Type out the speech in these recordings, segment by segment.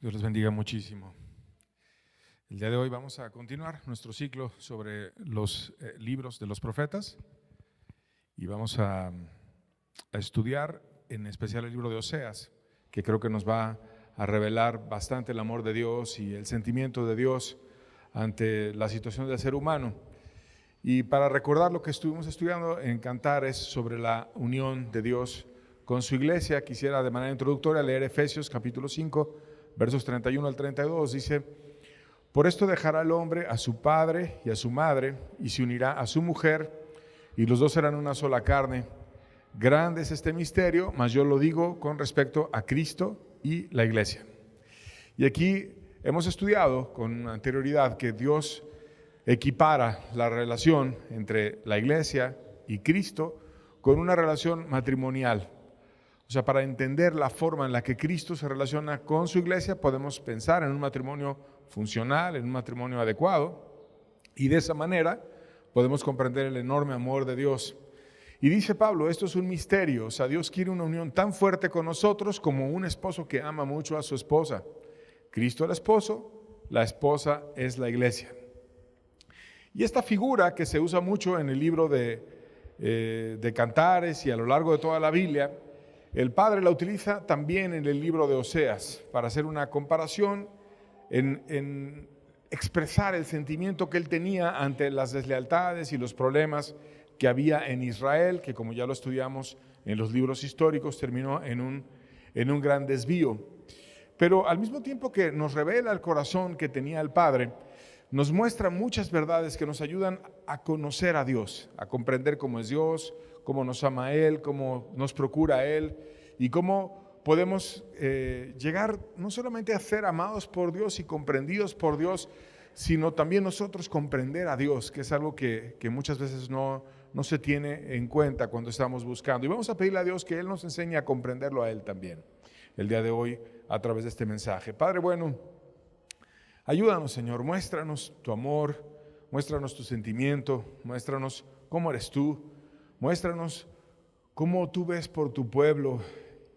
Dios les bendiga muchísimo. El día de hoy vamos a continuar nuestro ciclo sobre los libros de los profetas y vamos a estudiar en especial el libro de Oseas, que creo que nos va a revelar bastante el amor de Dios y el sentimiento de Dios ante la situación del ser humano. Y para recordar lo que estuvimos estudiando en Cantares sobre la unión de Dios con su iglesia, quisiera de manera introductoria leer Efesios capítulo 5, versos 31 al 32. Dice: por esto dejará el hombre a su padre y a su madre, y se unirá a su mujer, y los dos serán una sola carne. Grande es este misterio, mas yo lo digo con respecto a Cristo y la iglesia. Y aquí hemos estudiado con anterioridad que Dios equipara la relación entre la iglesia y Cristo con una relación matrimonial. O sea, para entender la forma en la que Cristo se relaciona con su iglesia, podemos pensar en un matrimonio funcional, en un matrimonio adecuado, y de esa manera podemos comprender el enorme amor de Dios. Y dice Pablo, esto es un misterio, o sea, Dios quiere una unión tan fuerte con nosotros como un esposo que ama mucho a su esposa. Cristo el esposo, la esposa es la iglesia. Y esta figura que se usa mucho en el libro de Cantares y a lo largo de toda la Biblia, el Padre la utiliza también en el libro de Oseas para hacer una comparación en expresar el sentimiento que él tenía ante las deslealtades y los problemas que había en Israel, que como ya lo estudiamos en los libros históricos, terminó en un gran desvío. Pero al mismo tiempo que nos revela el corazón que tenía el Padre, nos muestra muchas verdades que nos ayudan a conocer a Dios, a comprender cómo es Dios, cómo nos ama a Él, cómo nos procura a Él y cómo podemos llegar no solamente a ser amados por Dios y comprendidos por Dios, sino también nosotros comprender a Dios, que es algo que muchas veces no se tiene en cuenta cuando estamos buscando. Y vamos a pedirle a Dios que Él nos enseñe a comprenderlo a Él también, el día de hoy a través de este mensaje. Padre bueno, ayúdanos, Señor, muéstranos tu amor, muéstranos tu sentimiento, muéstranos cómo eres tú, muéstranos cómo tú ves por tu pueblo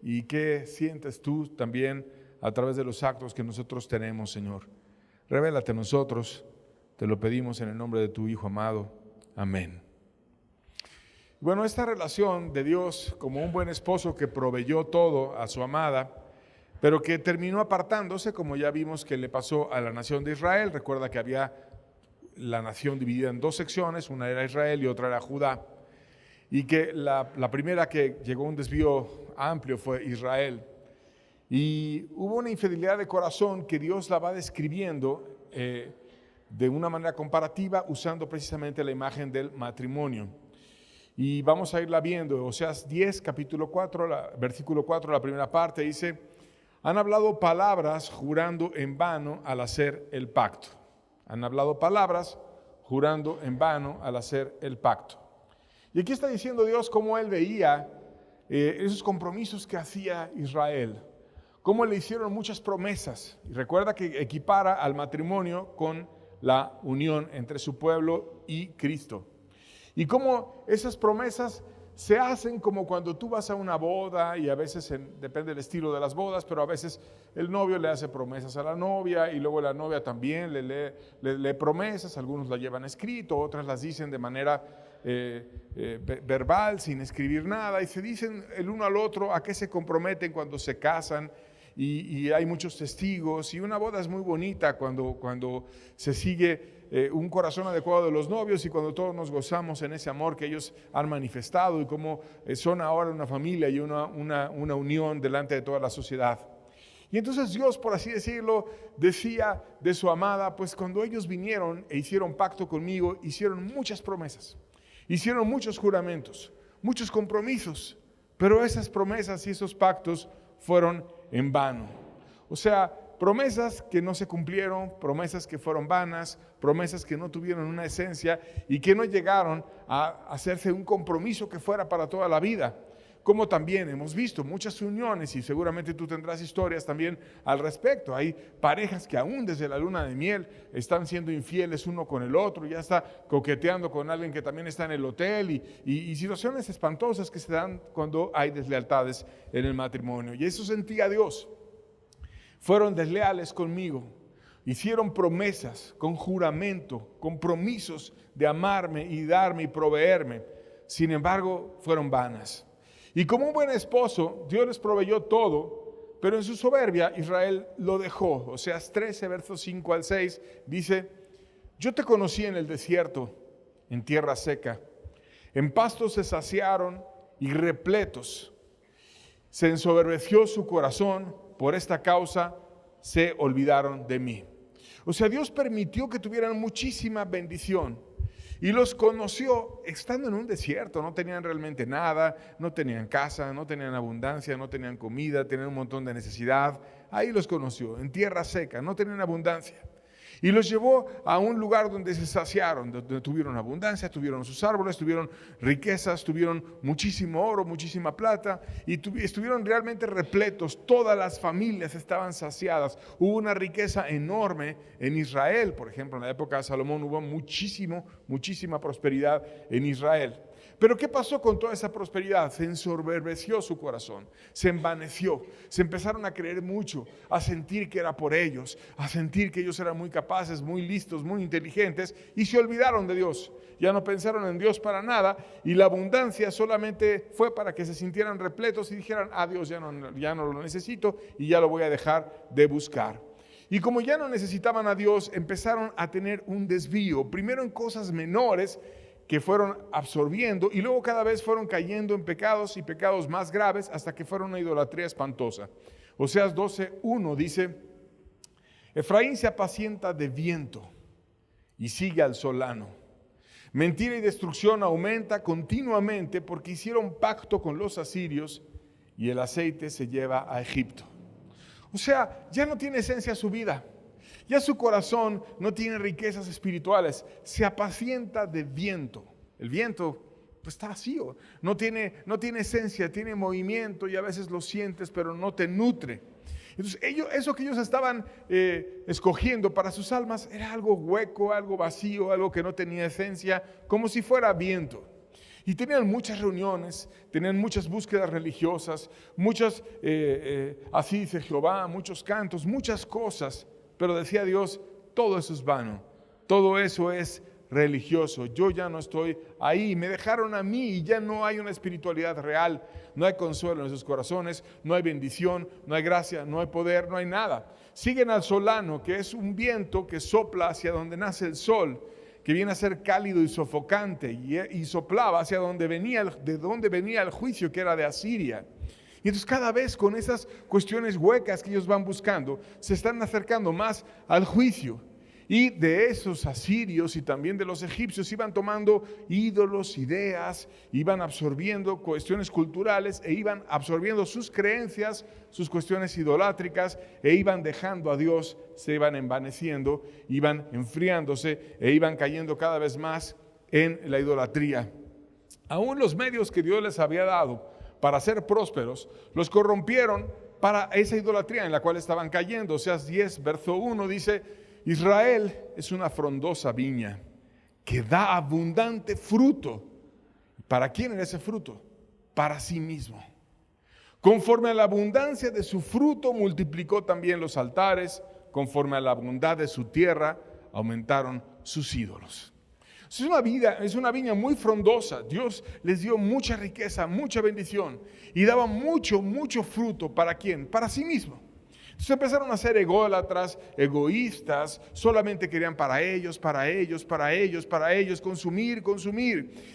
y qué sientes tú también a través de los actos que nosotros tenemos, Señor. Revélate a nosotros, te lo pedimos en el nombre de tu Hijo amado. Amén. Bueno, esta relación de Dios como un buen esposo que proveyó todo a su amada, pero que terminó apartándose, como ya vimos que le pasó a la nación de Israel. Recuerda que había la nación dividida en dos secciones, una era Israel y otra era Judá, y que la primera que llegó a un desvío amplio fue Israel. Y hubo una infidelidad de corazón que Dios la va describiendo de una manera comparativa, usando precisamente la imagen del matrimonio. Y vamos a irla viendo. Oseas 10, capítulo 4, versículo 4, la primera parte dice: han hablado palabras jurando en vano al hacer el pacto. Han hablado palabras jurando en vano al hacer el pacto. Y aquí está diciendo Dios cómo Él veía esos compromisos que hacía Israel, cómo le hicieron muchas promesas. Y recuerda que equipara al matrimonio con la unión entre su pueblo y Cristo. Y cómo esas promesas se hacen como cuando tú vas a una boda, y a veces depende del estilo de las bodas, pero a veces el novio le hace promesas a la novia y luego la novia también le lee promesas. Algunos la llevan escrito, otras las dicen de manera verbal, sin escribir nada, y se dicen el uno al otro a qué se comprometen cuando se casan. Y hay muchos testigos, y una boda es muy bonita cuando se sigue un corazón adecuado de los novios y cuando todos nos gozamos en ese amor que ellos han manifestado y cómo son ahora una familia y una unión delante de toda la sociedad. Y entonces Dios, por así decirlo, decía de su amada, pues cuando ellos vinieron e hicieron pacto conmigo, hicieron muchas promesas, hicieron muchos juramentos, muchos compromisos, pero esas promesas y esos pactos fueron en vano. O sea, promesas que no se cumplieron, promesas que fueron vanas, promesas que no tuvieron una esencia y que no llegaron a hacerse un compromiso que fuera para toda la vida. Como también hemos visto muchas uniones, y seguramente tú tendrás historias también al respecto. Hay parejas que aún desde la luna de miel están siendo infieles uno con el otro, ya está coqueteando con alguien que también está en el hotel, y situaciones espantosas que se dan cuando hay deslealtades en el matrimonio. Y eso sentía Dios. fueron desleales conmigo, hicieron promesas con juramento, compromisos de amarme y darme y proveerme. Sin embargo, fueron vanas. Y como un buen esposo, Dios les proveyó todo, pero en su soberbia Israel lo dejó. Oseas 13, versos 5 al 6, dice: yo te conocí en el desierto, en tierra seca. En pastos se saciaron y repletos. Se ensoberbeció su corazón, por esta causa se olvidaron de mí. O sea, Dios permitió que tuvieran muchísima bendición y los conoció estando en un desierto. No tenían realmente nada, no tenían casa, no tenían abundancia, no tenían comida, tenían un montón de necesidad. Ahí los conoció, en tierra seca, no tenían abundancia. Y los llevó a un lugar donde se saciaron, donde tuvieron abundancia, tuvieron sus árboles, tuvieron riquezas, tuvieron muchísimo oro, muchísima plata, y estuvieron realmente repletos. Todas las familias estaban saciadas. Hubo una riqueza enorme en Israel. Por ejemplo, en la época de Salomón hubo muchísima prosperidad en Israel. Pero ¿qué pasó con toda esa prosperidad? Se ensoberbeció su corazón, se envaneció, se empezaron a creer mucho, a sentir que era por ellos, a sentir que ellos eran muy capaces, muy listos, muy inteligentes, y se olvidaron de Dios. Ya no pensaron en Dios para nada, y la abundancia solamente fue para que se sintieran repletos y dijeran: Dios ya no lo necesito y ya lo voy a dejar de buscar. Y como ya no necesitaban a Dios, empezaron a tener un desvío, primero en cosas menores que fueron absorbiendo, y luego cada vez fueron cayendo en pecados y pecados más graves, hasta que fueron una idolatría espantosa. Oseas 12:1 dice: Efraín se apacienta de viento y sigue al solano. Mentira y destrucción aumenta continuamente, porque hicieron pacto con los asirios y el aceite se lleva a Egipto. O sea, ya no tiene esencia su vida. Ya su corazón no tiene riquezas espirituales, se apacienta de viento. El viento pues está vacío, no tiene esencia, tiene movimiento y a veces lo sientes, pero no te nutre. Entonces eso que ellos estaban escogiendo para sus almas era algo hueco, algo vacío, algo que no tenía esencia, como si fuera viento. Y tenían muchas reuniones, tenían muchas búsquedas religiosas, muchas, así dice Jehová, muchos cantos, muchas cosas. Pero decía Dios: todo eso es vano, todo eso es religioso. Yo ya no estoy ahí, me dejaron a mí y ya no hay una espiritualidad real, no hay consuelo en sus corazones, no hay bendición, no hay gracia, no hay poder, no hay nada. Siguen al solano, que es un viento que sopla hacia donde nace el sol, que viene a ser cálido y sofocante, y soplaba hacia de donde venía el juicio, que era de Asiria. Y entonces cada vez con esas cuestiones huecas que ellos van buscando, se están acercando más al juicio. Y de esos asirios y también de los egipcios iban tomando ídolos, ideas, iban absorbiendo cuestiones culturales e iban absorbiendo sus creencias, sus cuestiones idolátricas, e iban dejando a Dios, se iban envaneciendo, iban enfriándose e iban cayendo cada vez más en la idolatría. Aún los medios que Dios les había dado para ser prósperos, los corrompieron para esa idolatría en la cual estaban cayendo. Oseas 10, verso 1 dice: Israel es una frondosa viña que da abundante fruto. ¿Para quién era ese fruto? Para sí mismo. Conforme a la abundancia de su fruto multiplicó también los altares, conforme a la bondad de su tierra aumentaron sus ídolos. Es una viña muy frondosa. Dios les dio mucha riqueza, mucha bendición, y daba mucho fruto. ¿Para quién? Para sí mismo. Entonces empezaron a ser ególatras, egoístas, solamente querían para ellos, consumir.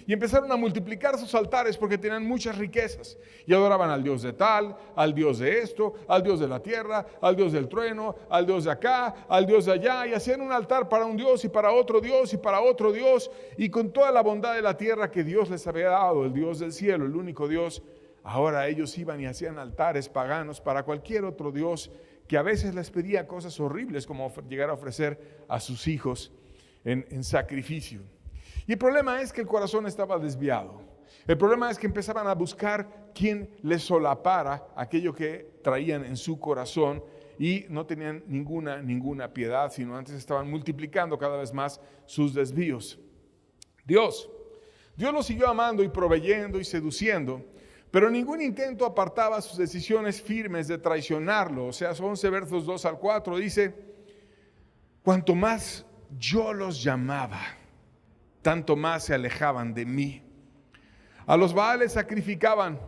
Y empezaron a multiplicar sus altares porque tenían muchas riquezas. Y adoraban al Dios de tal, al Dios de esto, al Dios de la tierra, al Dios del trueno, al Dios de acá, al Dios de allá. Y hacían un altar para un Dios y para otro Dios y para otro Dios. Y con toda la bondad de la tierra que Dios les había dado, el Dios del cielo, el único Dios, ahora ellos iban y hacían altares paganos para cualquier otro Dios, que a veces les pedía cosas horribles, como llegar a ofrecer a sus hijos en sacrificio. Y el problema es que el corazón estaba desviado. El problema es que empezaban a buscar quien les solapara aquello que traían en su corazón, y no tenían ninguna piedad, sino antes estaban multiplicando cada vez más sus desvíos. Dios los siguió amando y proveyendo y seduciendo, Pero ningún intento apartaba sus decisiones firmes de traicionarlo. Oseas 11, versos 2 al 4, dice: cuanto más yo los llamaba, tanto más se alejaban de mí. A los Baales sacrificaban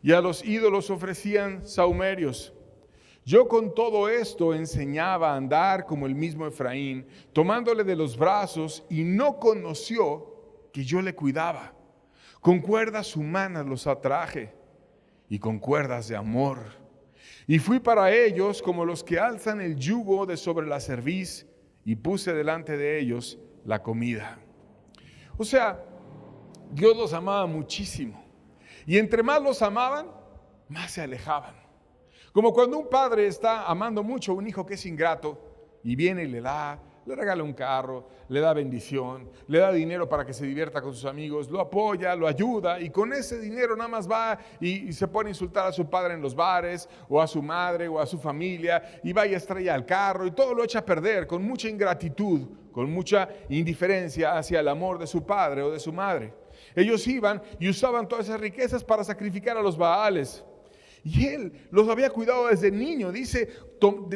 y a los ídolos ofrecían sahumerios. Yo con todo esto enseñaba a andar como el mismo Efraín, tomándole de los brazos, y no conoció que yo le cuidaba. Con cuerdas humanas los atraje y con cuerdas de amor. Y fui para ellos como los que alzan el yugo de sobre la cerviz, y puse delante de ellos la comida. O sea, Dios los amaba muchísimo. Y entre más los amaban, más se alejaban. Como cuando un padre está amando mucho a un hijo que es ingrato y viene y le regala un carro, le da bendición, le da dinero para que se divierta con sus amigos, lo apoya, lo ayuda, y con ese dinero nada más va y se pone a insultar a su padre en los bares, o a su madre, o a su familia, y va y estrella el carro, y todo lo echa a perder con mucha ingratitud, con mucha indiferencia hacia el amor de su padre o de su madre. Ellos iban y usaban todas esas riquezas para sacrificar a los Baales. Y él los había cuidado desde niño. Dice,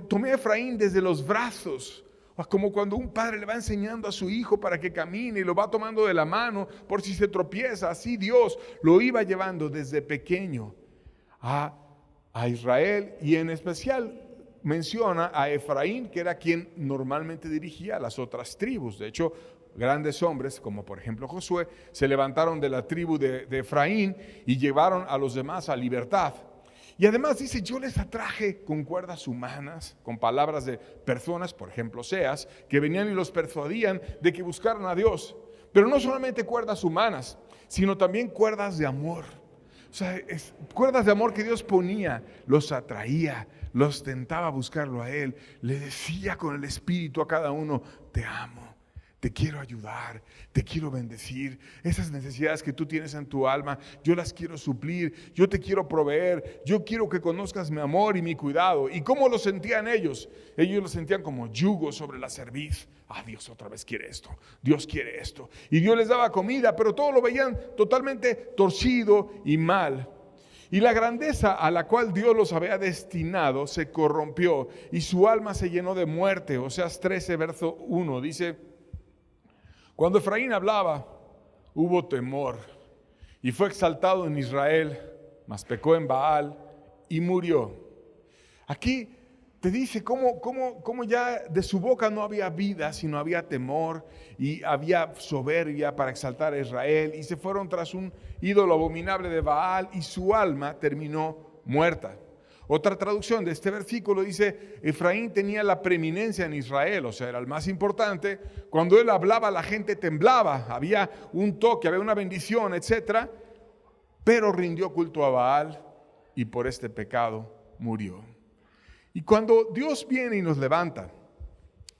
tomé a Efraín desde los brazos. Como cuando un padre le va enseñando a su hijo para que camine y lo va tomando de la mano por si se tropieza. Así Dios lo iba llevando desde pequeño a Israel, y en especial menciona a Efraín, que era quien normalmente dirigía a las otras tribus. De hecho, grandes hombres, como por ejemplo Josué, se levantaron de la tribu de Efraín y llevaron a los demás a libertad. Y además dice, yo les atraje con cuerdas humanas, con palabras de personas, por ejemplo Oseas, que venían y los persuadían de que buscaran a Dios. Pero no solamente cuerdas humanas, sino también cuerdas de amor. O sea, cuerdas de amor que Dios ponía, los atraía, los tentaba a buscarlo a Él. Le decía con el Espíritu a cada uno: te amo. Te quiero ayudar, te quiero bendecir. Esas necesidades que tú tienes en tu alma, yo las quiero suplir, yo te quiero proveer, yo quiero que conozcas mi amor y mi cuidado. ¿Y cómo lo sentían ellos? Ellos lo sentían como yugo sobre la cerviz. Dios otra vez quiere esto, Dios quiere esto. Y Dios les daba comida, pero todo lo veían totalmente torcido y mal. Y la grandeza a la cual Dios los había destinado se corrompió y su alma se llenó de muerte. Oseas 13, verso 1, dice: cuando Efraín hablaba, hubo temor, y fue exaltado en Israel, mas pecó en Baal y murió. Aquí te dice cómo ya de su boca no había vida, sino había temor y había soberbia para exaltar a Israel, y se fueron tras un ídolo abominable de Baal, y su alma terminó muerta. Otra traducción de este versículo dice: Efraín tenía la preeminencia en Israel, o sea, era el más importante. Cuando él hablaba, la gente temblaba, había un toque, había una bendición, etc. Pero rindió culto a Baal y por este pecado murió. Y cuando Dios viene y nos levanta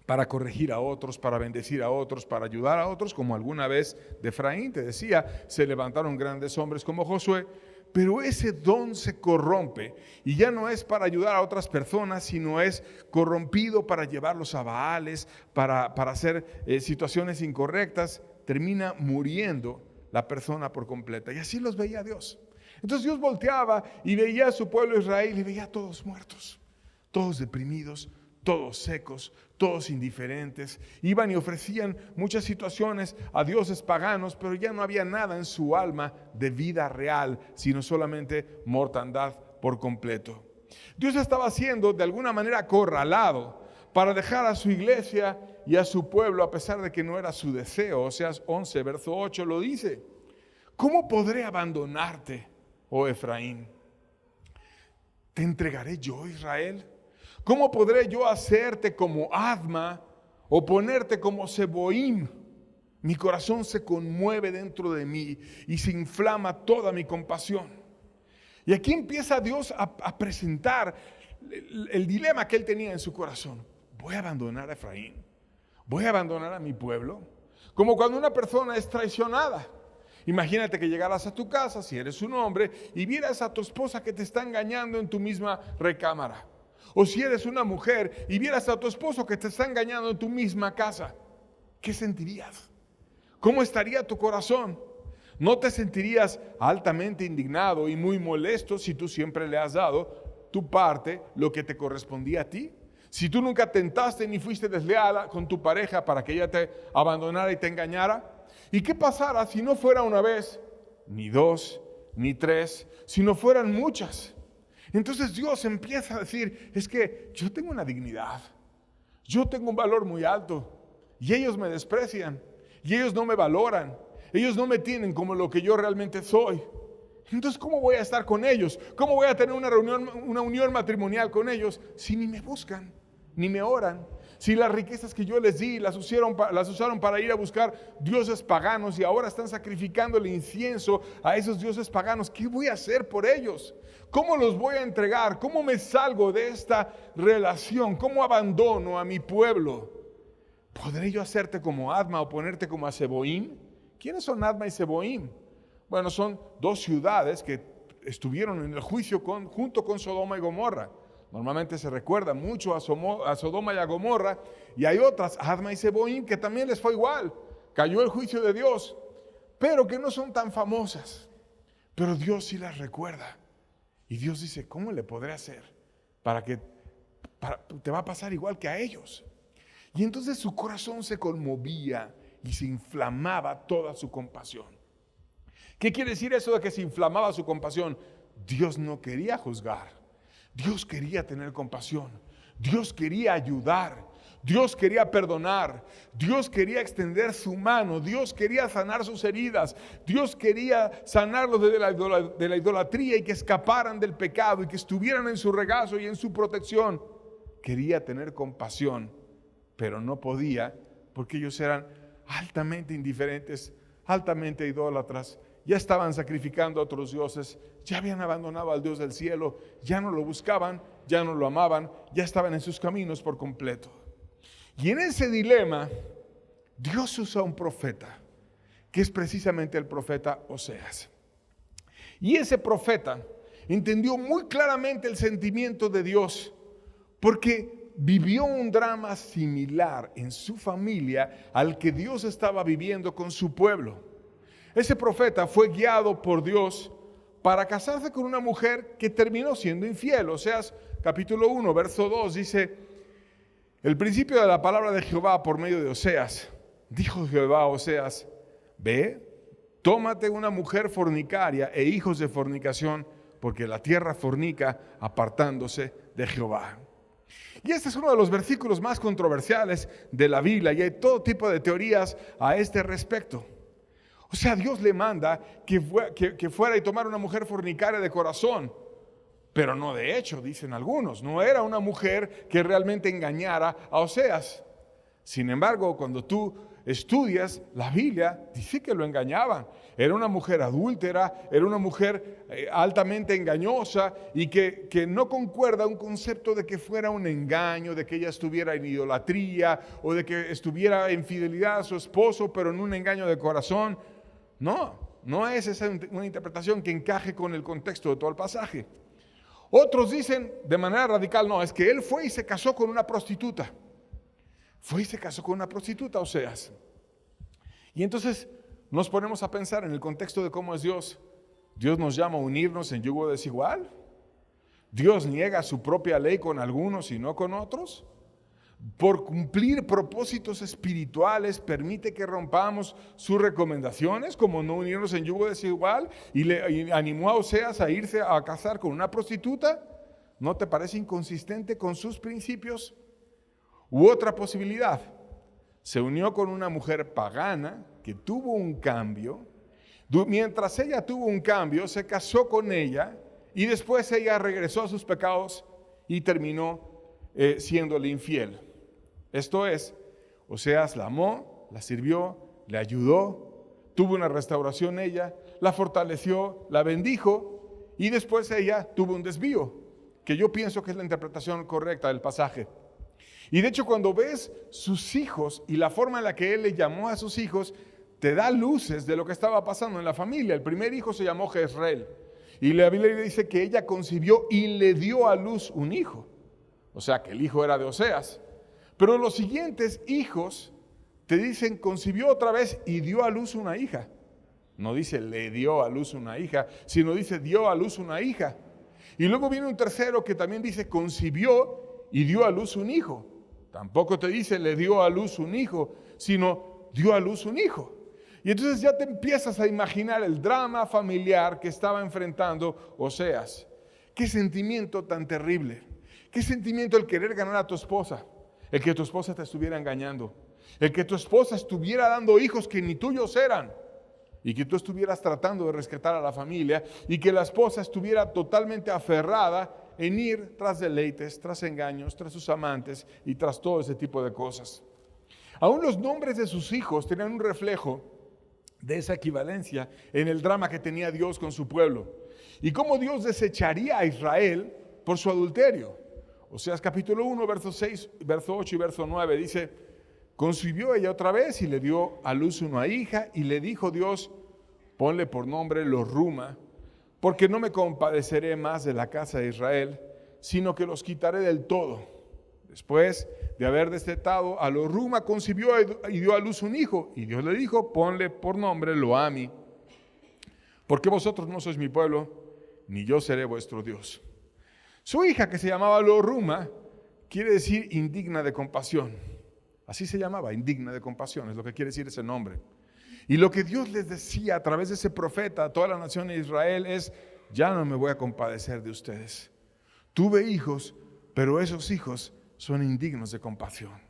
para corregir a otros, para bendecir a otros, para ayudar a otros, como alguna vez de Efraín, te decía, se levantaron grandes hombres como Josué. Pero ese don se corrompe y ya no es para ayudar a otras personas, sino es corrompido para llevarlos a Baales, para hacer situaciones incorrectas. Termina muriendo la persona por completa. Y así los veía Dios. Entonces Dios volteaba y veía a su pueblo Israel y veía a todos muertos, todos deprimidos, todos secos, todos indiferentes. Iban y ofrecían muchas situaciones a dioses paganos, pero ya no había nada en su alma de vida real, sino solamente mortandad por completo. Dios estaba siendo de alguna manera acorralado para dejar a su iglesia y a su pueblo, a pesar de que no era su deseo. Oseas 11, verso 8 lo dice: ¿cómo podré abandonarte, oh Efraín? ¿Te entregaré yo, Israel? ¿Cómo podré yo hacerte como Adma o ponerte como Seboim? Mi corazón se conmueve dentro de mí y se inflama toda mi compasión. Y aquí empieza Dios a presentar el dilema que él tenía en su corazón. ¿Voy a abandonar a Efraín? ¿Voy a abandonar a mi pueblo? Como cuando una persona es traicionada. Imagínate que llegaras a tu casa, si eres un hombre, y vieras a tu esposa que te está engañando en tu misma recámara. O si eres una mujer y vieras a tu esposo que te está engañando en tu misma casa, ¿qué sentirías? ¿Cómo estaría tu corazón? ¿No te sentirías altamente indignado y muy molesto si tú siempre le has dado tu parte, lo que te correspondía a ti? Si tú nunca tentaste ni fuiste desleal con tu pareja para que ella te abandonara y te engañara. ¿Y qué pasara si no fuera una vez, ni dos, ni tres, si no fueran muchas? Entonces Dios empieza a decir, es que yo tengo una dignidad, yo tengo un valor muy alto y ellos me desprecian y ellos no me valoran, ellos no me tienen como lo que yo realmente soy. Entonces, ¿cómo voy a estar con ellos? ¿Cómo voy a tener una unión matrimonial con ellos si ni me buscan, ni me oran? Si las riquezas que yo les di las usaron para ir a buscar dioses paganos y ahora están sacrificando el incienso a esos dioses paganos, ¿qué voy a hacer por ellos? ¿Cómo los voy a entregar? ¿Cómo me salgo de esta relación? ¿Cómo abandono a mi pueblo? ¿Podré yo hacerte como Adma o ponerte como a Zeboim? ¿Quiénes son Adma y Zeboim? Bueno, son dos ciudades que estuvieron en el juicio junto con Sodoma y Gomorra. Normalmente se recuerda mucho a Sodoma y a Gomorra, y hay otras, Adma y Zeboim, que también les fue igual. Cayó el juicio de Dios, pero que no son tan famosas. Pero Dios sí las recuerda. Y Dios dice, ¿cómo le podré hacer te va a pasar igual que a ellos? Y entonces su corazón se conmovía y se inflamaba toda su compasión. ¿Qué quiere decir eso de que se inflamaba su compasión? Dios no quería juzgar. Dios quería tener compasión. Dios quería ayudar. Dios quería perdonar. Dios quería extender su mano. Dios quería sanar sus heridas. Dios quería sanarlos de la idolatría y que escaparan del pecado y que estuvieran en su regazo y en su protección. Quería tener compasión, pero no podía porque ellos eran altamente indiferentes, altamente idólatras. Ya estaban sacrificando a otros dioses, ya habían abandonado al Dios del cielo, ya no lo buscaban, ya no lo amaban, ya estaban en sus caminos por completo. Y en ese dilema, Dios usa un profeta, que es precisamente el profeta Oseas. Y ese profeta entendió muy claramente el sentimiento de Dios, porque vivió un drama similar en su familia al que Dios estaba viviendo con su pueblo. Ese profeta fue guiado por Dios para casarse con una mujer que terminó siendo infiel. Oseas capítulo 1, verso 2 dice, el principio de la palabra de Jehová por medio de Oseas. Dijo Jehová a Oseas, ve, tómate una mujer fornicaria e hijos de fornicación, porque la tierra fornica apartándose de Jehová. Y este es uno de los versículos más controversiales de la Biblia y hay todo tipo de teorías a este respecto. O sea, Dios le manda que fuera y tomara una mujer fornicaria de corazón, pero no de hecho, dicen algunos. No era una mujer que realmente engañara a Oseas. Sin embargo, cuando tú estudias la Biblia, dice que lo engañaban. Era una mujer adúltera, era una mujer altamente engañosa y que no concuerda un concepto de que fuera un engaño, de que ella estuviera en idolatría o de que estuviera en fidelidad a su esposo, pero en un engaño de corazón. No es esa una interpretación que encaje con el contexto de todo el pasaje. Otros dicen de manera radical, no, es que él fue y se casó con una prostituta. Fue y se casó con una prostituta, Oseas. Y entonces nos ponemos a pensar en el contexto de cómo es Dios. Dios nos llama a unirnos en yugo desigual. Dios niega su propia ley con algunos y no con otros. Por cumplir propósitos espirituales permite que rompamos sus recomendaciones, como no unirnos en yugo desigual, y animó a Oseas a irse a casar con una prostituta. ¿No te parece inconsistente con sus principios? U otra posibilidad, se unió con una mujer pagana que tuvo un cambio. Mientras ella tuvo un cambio, se casó con ella y después ella regresó a sus pecados y terminó siéndole infiel. Esto es, Oseas la amó, la sirvió, le ayudó, tuvo una restauración ella, la fortaleció, la bendijo y después ella tuvo un desvío, que yo pienso que es la interpretación correcta del pasaje. Y de hecho cuando ves sus hijos y la forma en la que él le llamó a sus hijos, te da luces de lo que estaba pasando en la familia. El primer hijo se llamó Jezreel y la Biblia dice que ella concibió y le dio a luz un hijo. O sea que el hijo era de Oseas. Pero los siguientes hijos te dicen concibió otra vez y dio a luz una hija. No dice le dio a luz una hija, sino dice dio a luz una hija. Y luego viene un tercero que también dice concibió y dio a luz un hijo. Tampoco te dice le dio a luz un hijo, sino dio a luz un hijo. Y entonces ya te empiezas a imaginar el drama familiar que estaba enfrentando Oseas. Qué sentimiento tan terrible. Qué sentimiento el querer ganar a tu esposa. El que tu esposa te estuviera engañando. El que tu esposa estuviera dando hijos que ni tuyos eran. Y que tú estuvieras tratando de rescatar a la familia. Y que la esposa estuviera totalmente aferrada en ir tras deleites, tras engaños, tras sus amantes y tras todo ese tipo de cosas. Aún los nombres de sus hijos tenían un reflejo de esa equivalencia en el drama que tenía Dios con su pueblo. Y cómo Dios desecharía a Israel por su adulterio. Oseas capítulo 1, verso 6, verso 8 y verso 9 dice: concibió ella otra vez y le dio a luz una hija, y le dijo Dios: ponle por nombre Lo-Ruma, porque no me compadeceré más de la casa de Israel, sino que los quitaré del todo. Después de haber destetado a Lo-Ruma, concibió y dio a luz un hijo, y Dios le dijo: ponle por nombre Lo-Ami, porque vosotros no sois mi pueblo, ni yo seré vuestro Dios. Su hija, que se llamaba Lo-Ruma, quiere decir indigna de compasión. Así se llamaba, indigna de compasión, es lo que quiere decir ese nombre. Y lo que Dios les decía a través de ese profeta a toda la nación de Israel es: ya no me voy a compadecer de ustedes. Tuve hijos, pero esos hijos son indignos de compasión.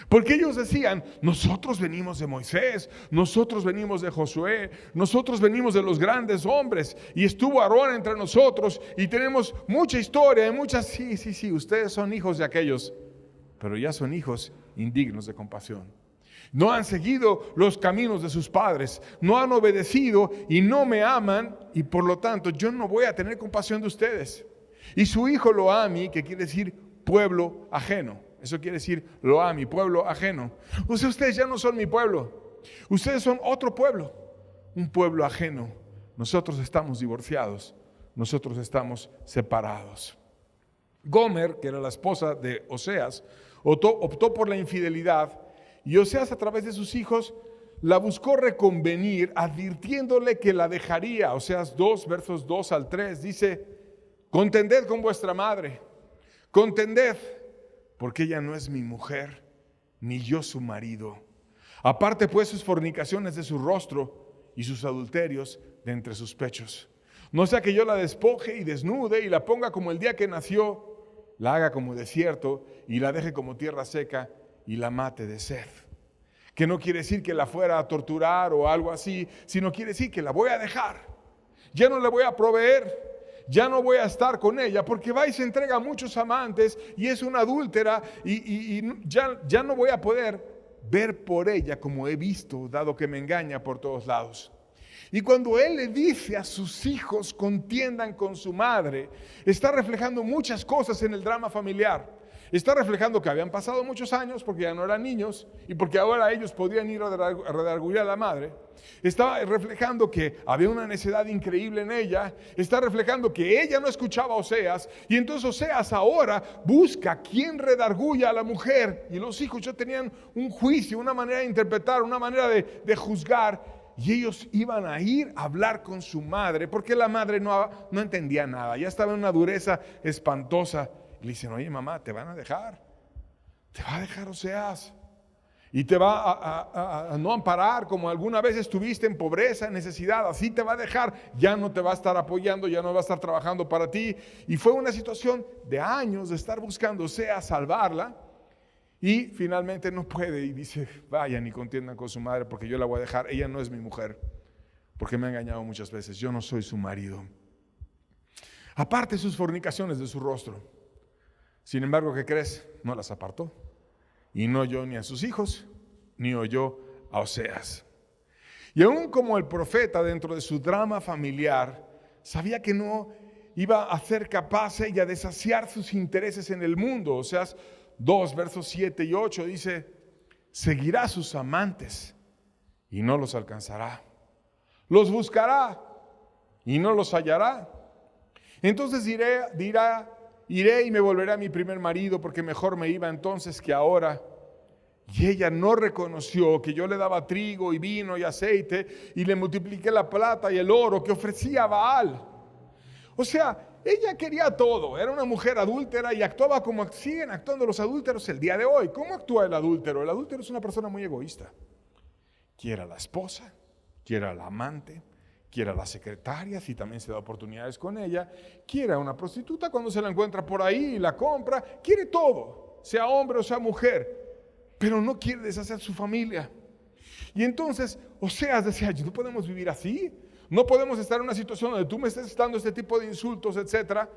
Porque ellos decían: nosotros venimos de Moisés, nosotros venimos de Josué, nosotros venimos de los grandes hombres, y estuvo Aarón entre nosotros, y tenemos mucha historia, y muchas, sí, ustedes son hijos de aquellos, pero ya son hijos indignos de compasión. No han seguido los caminos de sus padres, no han obedecido y no me aman, y por lo tanto yo no voy a tener compasión de ustedes. Y su hijo Lo-Ami, que quiere decir pueblo ajeno, eso quiere decir Lo-Ami, pueblo ajeno. O sea, ustedes ya no son mi pueblo, ustedes son otro pueblo, un pueblo ajeno. Nosotros estamos divorciados, nosotros estamos separados. Gomer, que era la esposa de Oseas, optó por la infidelidad, y Oseas, a través de sus hijos, la buscó reconvenir, advirtiéndole que la dejaría. Oseas 2, versos 2 al 3, dice: contended con vuestra madre, contended, porque ella no es mi mujer, ni yo su marido. Aparte pues sus fornicaciones de su rostro y sus adulterios de entre sus pechos. No sea que yo la despoje y desnude y la ponga como el día que nació, la haga como desierto y la deje como tierra seca y la mate de sed. Que no quiere decir que la fuera a torturar o algo así, sino quiere decir que la voy a dejar. Ya no le voy a proveer, ya no voy a estar con ella, porque va y se entrega a muchos amantes y es una adúltera, y ya no voy a poder ver por ella como he visto, dado que me engaña por todos lados. Y cuando él le dice a sus hijos contiendan con su madre, está reflejando muchas cosas en el drama familiar. Está reflejando que habían pasado muchos años porque ya no eran niños y porque ahora ellos podían ir a redarguir a la madre. Está reflejando que había una necedad increíble en ella. Está reflejando que ella no escuchaba a Oseas, y entonces Oseas ahora busca quien redarguya a la mujer. Y los hijos ya tenían un juicio, una manera de interpretar, una manera de juzgar, y ellos iban a ir a hablar con su madre porque la madre no entendía nada, ya estaba en una dureza espantosa. Le dicen: oye mamá, te van a dejar, te va a dejar Oseas, y te va a no amparar como alguna vez estuviste en pobreza, en necesidad, así te va a dejar, ya no te va a estar apoyando, ya no va a estar trabajando para ti. Y fue una situación de años de estar buscando Oseas salvarla, y finalmente no puede, y dice: vayan y contiendan con su madre porque yo la voy a dejar, ella no es mi mujer, porque me ha engañado muchas veces, yo no soy su marido. Aparte sus fornicaciones de su rostro. Sin embargo, ¿qué crees? No las apartó. Y no oyó ni a sus hijos, ni oyó a Oseas. Y aún como el profeta, dentro de su drama familiar, sabía que no iba a ser capaz ella de saciar sus intereses en el mundo. Oseas 2, versos 7 y 8 dice: seguirá a sus amantes y no los alcanzará. Los buscará y no los hallará. Entonces dirá: iré y me volveré a mi primer marido, porque mejor me iba entonces que ahora. Y ella no reconoció que yo le daba trigo y vino y aceite y le multipliqué la plata y el oro que ofrecía a Baal. O sea, ella quería todo. Era una mujer adúltera y actuaba como siguen actuando los adúlteros el día de hoy. ¿Cómo actúa el adúltero? El adúltero es una persona muy egoísta. Quiere a la esposa, quiere a la amante, quiere a la secretaria, si también se da oportunidades con ella, quiere a una prostituta cuando se la encuentra por ahí y la compra, quiere todo, sea hombre o sea mujer. Pero no quiere deshacer su familia. Y entonces, Oseas decía, no podemos vivir así. No podemos estar en una situación donde tú me estés dando este tipo de insultos, etc.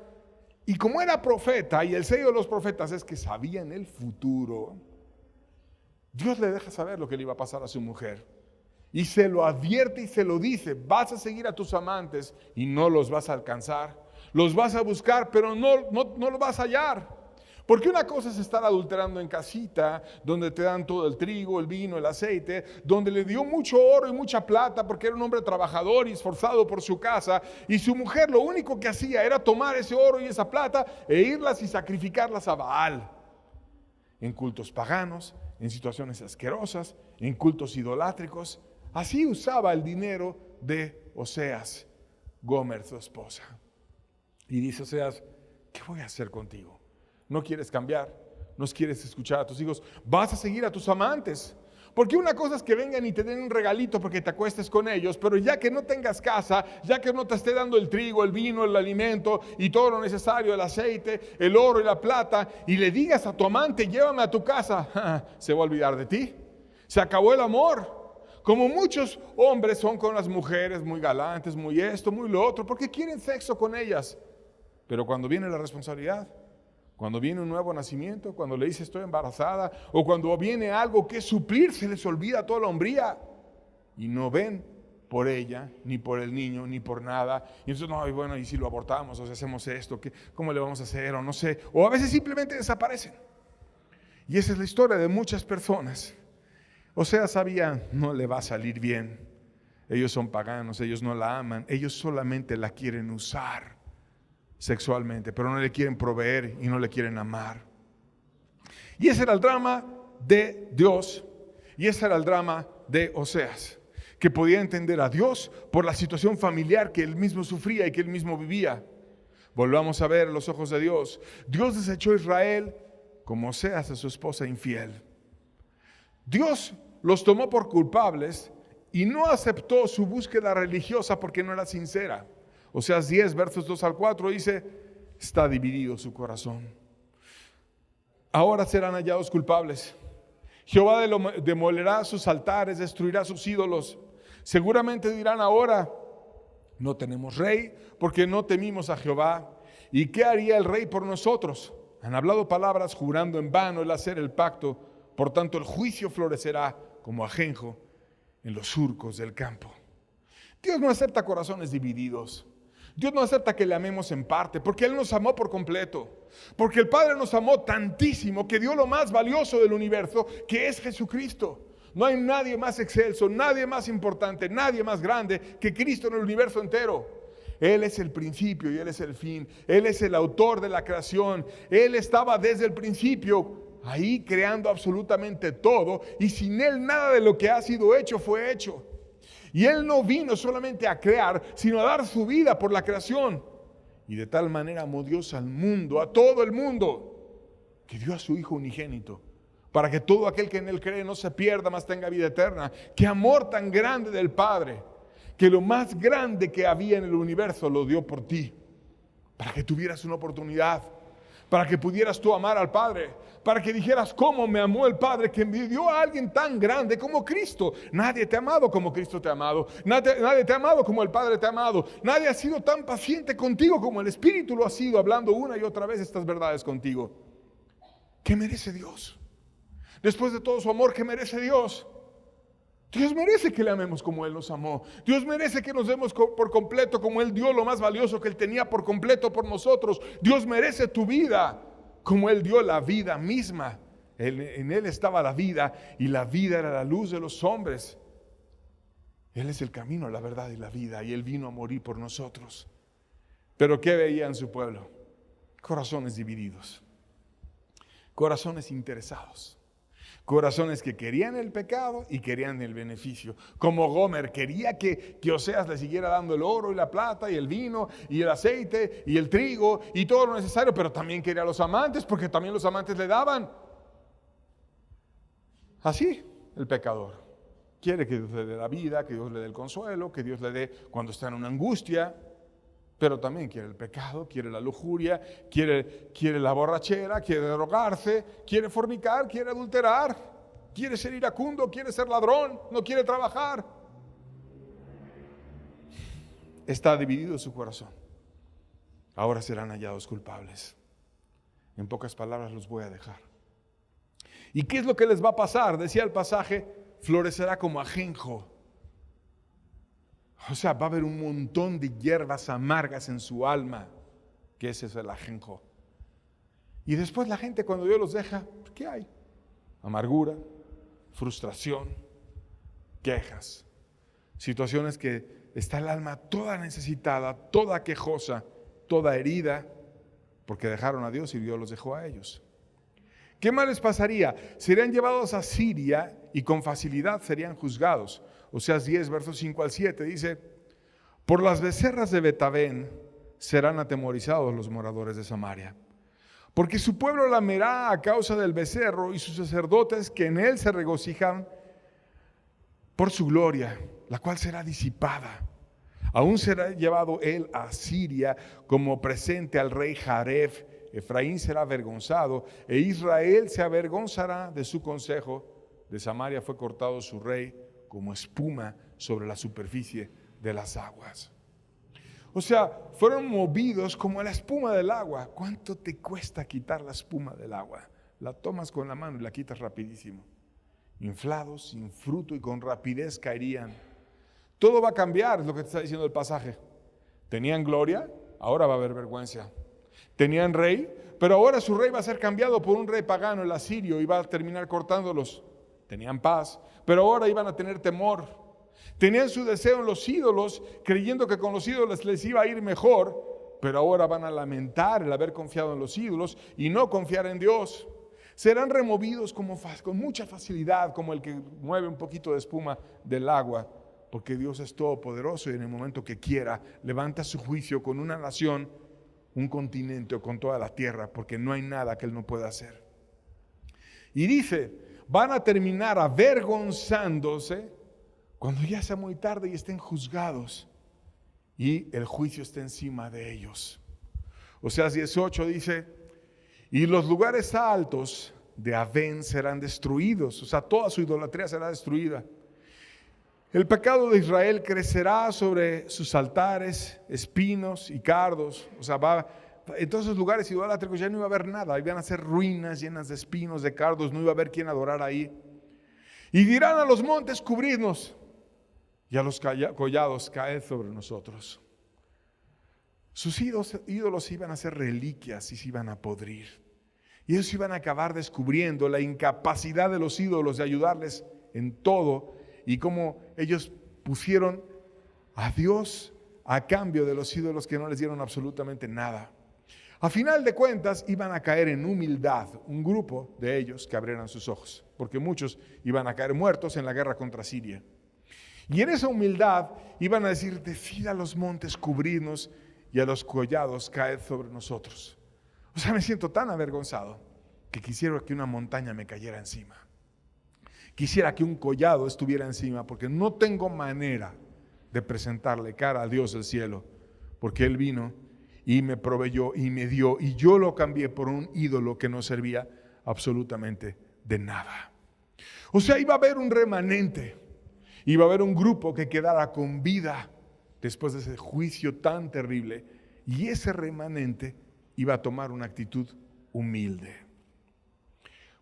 Y como era profeta, y el sello de los profetas es que sabían el futuro, Dios le deja saber lo que le iba a pasar a su mujer. Y se lo advierte y se lo dice, vas a seguir a tus amantes y no los vas a alcanzar. Los vas a buscar, pero no los vas a hallar. Porque una cosa es estar adulterando en casita, donde te dan todo el trigo, el vino, el aceite, donde le dio mucho oro y mucha plata, porque era un hombre trabajador y esforzado por su casa, y su mujer lo único que hacía era tomar ese oro y esa plata e irlas y sacrificarlas a Baal. En cultos paganos, en situaciones asquerosas, en cultos idolátricos. Así usaba el dinero de Oseas, Gomer, su esposa. Y dice Oseas, ¿qué voy a hacer contigo? No quieres cambiar, no quieres escuchar a tus hijos, vas a seguir a tus amantes. Porque una cosa es que vengan y te den un regalito porque te acuestes con ellos, pero ya que no tengas casa, ya que no te esté dando el trigo, el vino, el alimento y todo lo necesario, el aceite, el oro y la plata, y le digas a tu amante, llévame a tu casa, se va a olvidar de ti. Se acabó el amor. Como muchos hombres son con las mujeres, muy galantes, muy esto, muy lo otro, porque quieren sexo con ellas. Pero cuando viene la responsabilidad, cuando viene un nuevo nacimiento, cuando le dice estoy embarazada, o cuando viene algo que suplir, se les olvida toda la hombría. Y no ven por ella, ni por el niño, ni por nada. Y entonces, no, bueno, y si lo abortamos, o si hacemos esto, ¿cómo le vamos a hacer? O no sé. O a veces simplemente desaparecen. Y esa es la historia de muchas personas. O sea, sabía, no le va a salir bien. Ellos son paganos, ellos no la aman, ellos solamente la quieren usar sexualmente, pero no le quieren proveer y no le quieren amar. Y ese era el drama de Dios, y ese era el drama de Oseas, que podía entender a Dios por la situación familiar que él mismo sufría y que él mismo vivía. Volvamos a ver los ojos de Dios. Dios desechó a Israel como Oseas a su esposa infiel. Dios los tomó por culpables y no aceptó su búsqueda religiosa porque no era sincera. Oseas 10, versos 2 al 4 dice, está dividido su corazón. Ahora serán hallados culpables. Jehová demolerá sus altares, destruirá sus ídolos. Seguramente dirán ahora, no tenemos rey porque no temimos a Jehová. ¿Y qué haría el rey por nosotros? Han hablado palabras jurando en vano el hacer el pacto. Por tanto el juicio florecerá como ajenjo en los surcos del campo. Dios no acepta corazones divididos. Dios no acepta que le amemos en parte, porque Él nos amó por completo. Porque el Padre nos amó tantísimo que dio lo más valioso del universo, que es Jesucristo. No hay nadie más excelso, nadie más importante, nadie más grande que Cristo en el universo entero. Él es el principio y Él es el fin. Él es el autor de la creación. Él estaba desde el principio ahí creando absolutamente todo, y sin Él nada de lo que ha sido hecho fue hecho. Y Él no vino solamente a crear, sino a dar su vida por la creación. Y de tal manera amó Dios al mundo, a todo el mundo, que dio a su Hijo unigénito, para que todo aquel que en Él cree no se pierda, mas tenga vida eterna. Qué amor tan grande del Padre, que lo más grande que había en el universo lo dio por ti, para que tuvieras una oportunidad, para que pudieras tú amar al Padre, para que dijeras cómo me amó el Padre, que me dio a alguien tan grande como Cristo. Nadie te ha amado como Cristo te ha amado. Nadie te ha amado como el Padre te ha amado. Nadie ha sido tan paciente contigo como el Espíritu lo ha sido, hablando una y otra vez estas verdades contigo. ¿Qué merece Dios? Después de todo su amor, ¿qué merece Dios? Dios merece que le amemos como Él nos amó. Dios merece que nos demos por completo como Él dio lo más valioso que Él tenía por completo por nosotros. Dios merece tu vida como Él dio la vida misma. En Él estaba la vida, y la vida era la luz de los hombres. Él es el camino, la verdad y la vida, y Él vino a morir por nosotros. Pero ¿qué veía en su pueblo? Corazones divididos, corazones interesados, Corazones que querían el pecado y querían el beneficio. Como Gomer quería que Oseas le siguiera dando el oro y la plata y el vino y el aceite y el trigo y todo lo necesario, pero también quería a los amantes porque también los amantes le daban. Así el pecador. Quiere que Dios le dé la vida, que Dios le dé el consuelo, que Dios le dé cuando está en una angustia, pero también quiere el pecado, quiere la lujuria, quiere la borrachera, quiere drogarse, quiere fornicar, quiere adulterar, quiere ser iracundo, quiere ser ladrón, no quiere trabajar. Está dividido su corazón. Ahora serán hallados culpables. En pocas palabras los voy a dejar. ¿Y qué es lo que les va a pasar? Decía el pasaje, florecerá como ajenjo. O sea, va a haber un montón de hierbas amargas en su alma, que ese es el ajenjo. Y después la gente cuando Dios los deja, ¿qué hay? Amargura, frustración, quejas, situaciones que está el alma toda necesitada, toda quejosa, toda herida, porque dejaron a Dios y Dios los dejó a ellos. ¿Qué más les pasaría? Serían llevados a Siria y con facilidad serían juzgados. Oseas 10, versos 5 al 7, dice: por las becerras de Betabén serán atemorizados los moradores de Samaria, porque su pueblo lamerá a causa del becerro y sus sacerdotes que en él se regocijan por su gloria, la cual será disipada. Aún será llevado él a Siria como presente al rey Jareb. Efraín será avergonzado e Israel se avergonzará de su consejo. De Samaria fue cortado su rey como espuma sobre la superficie de las aguas. O sea, fueron movidos como la espuma del agua. ¿Cuánto te cuesta quitar la espuma del agua? La tomas con la mano y la quitas rapidísimo. Inflados, sin fruto y con rapidez caerían. Todo va a cambiar, es lo que te está diciendo el pasaje. Tenían gloria, ahora va a haber vergüenza. Tenían rey, pero ahora su rey va a ser cambiado por un rey pagano, el asirio, y va a terminar cortándolos. Tenían paz, pero ahora iban a tener temor. Tenían su deseo en los ídolos, creyendo que con los ídolos les iba a ir mejor, pero ahora van a lamentar el haber confiado en los ídolos y no confiar en Dios. Serán removidos con mucha facilidad, como el que mueve un poquito de espuma del agua, porque Dios es todopoderoso y en el momento que quiera levanta su juicio con una nación, un continente o con toda la tierra, porque no hay nada que Él no pueda hacer. Y dice, van a terminar avergonzándose cuando ya sea muy tarde y estén juzgados y el juicio esté encima de ellos. Oseas 18 dice, y los lugares altos de Avén serán destruidos, o sea, toda su idolatría será destruida. El pecado de Israel crecerá sobre sus altares, espinos y cardos. O sea, en todos esos lugares idolátricos ya no iba a haber nada. Iban a ser ruinas llenas de espinos, de cardos. No iba a haber quien adorar ahí. Y dirán a los montes, cubridnos. Y a los collados, caed sobre nosotros. Sus ídolos iban a ser reliquias y se iban a podrir. Y ellos iban a acabar descubriendo la incapacidad de los ídolos de ayudarles en todo. Y cómo ellos pusieron a Dios a cambio de los ídolos que no les dieron absolutamente nada. A final de cuentas iban a caer en humildad, un grupo de ellos que abrieran sus ojos, porque muchos iban a caer muertos en la guerra contra Siria. Y en esa humildad iban a decir, decid a los montes cubrirnos y a los collados caed sobre nosotros. O sea, me siento tan avergonzado que quisiera que una montaña me cayera encima. Quisiera que un collado estuviera encima, porque no tengo manera de presentarle cara a Dios del cielo, porque Él vino y me proveyó y me dio, y yo lo cambié por un ídolo que no servía absolutamente de nada. O sea, iba a haber un remanente, iba a haber un grupo que quedara con vida después de ese juicio tan terrible, y ese remanente iba a tomar una actitud humilde.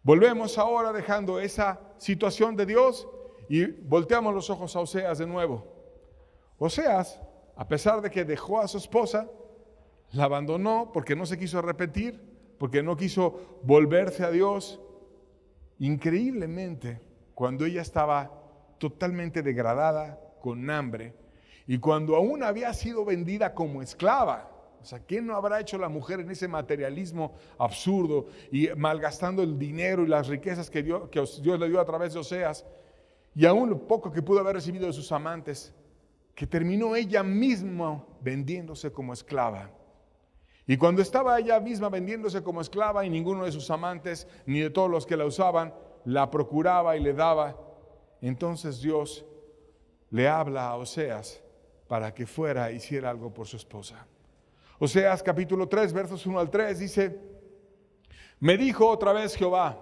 Volvemos ahora dejando esa situación de Dios y volteamos los ojos a Oseas de nuevo. Oseas, a pesar de que dejó a su esposa, la abandonó porque no se quiso arrepentir, porque no quiso volverse a Dios. Increíblemente, cuando ella estaba totalmente degradada, con hambre, y cuando aún había sido vendida como esclava, O sea, ¿qué no habrá hecho la mujer en ese materialismo absurdo y malgastando el dinero y las riquezas que Dios le dio a través de Oseas? Y aún lo poco que pudo haber recibido de sus amantes, que terminó ella misma vendiéndose como esclava. Y cuando estaba ella misma vendiéndose como esclava y ninguno de sus amantes, ni de todos los que la usaban, la procuraba y le daba, entonces Dios le habla a Oseas para que fuera e hiciera algo por su esposa. Oseas capítulo 3, versos 1 al 3 dice: me dijo otra vez Jehová,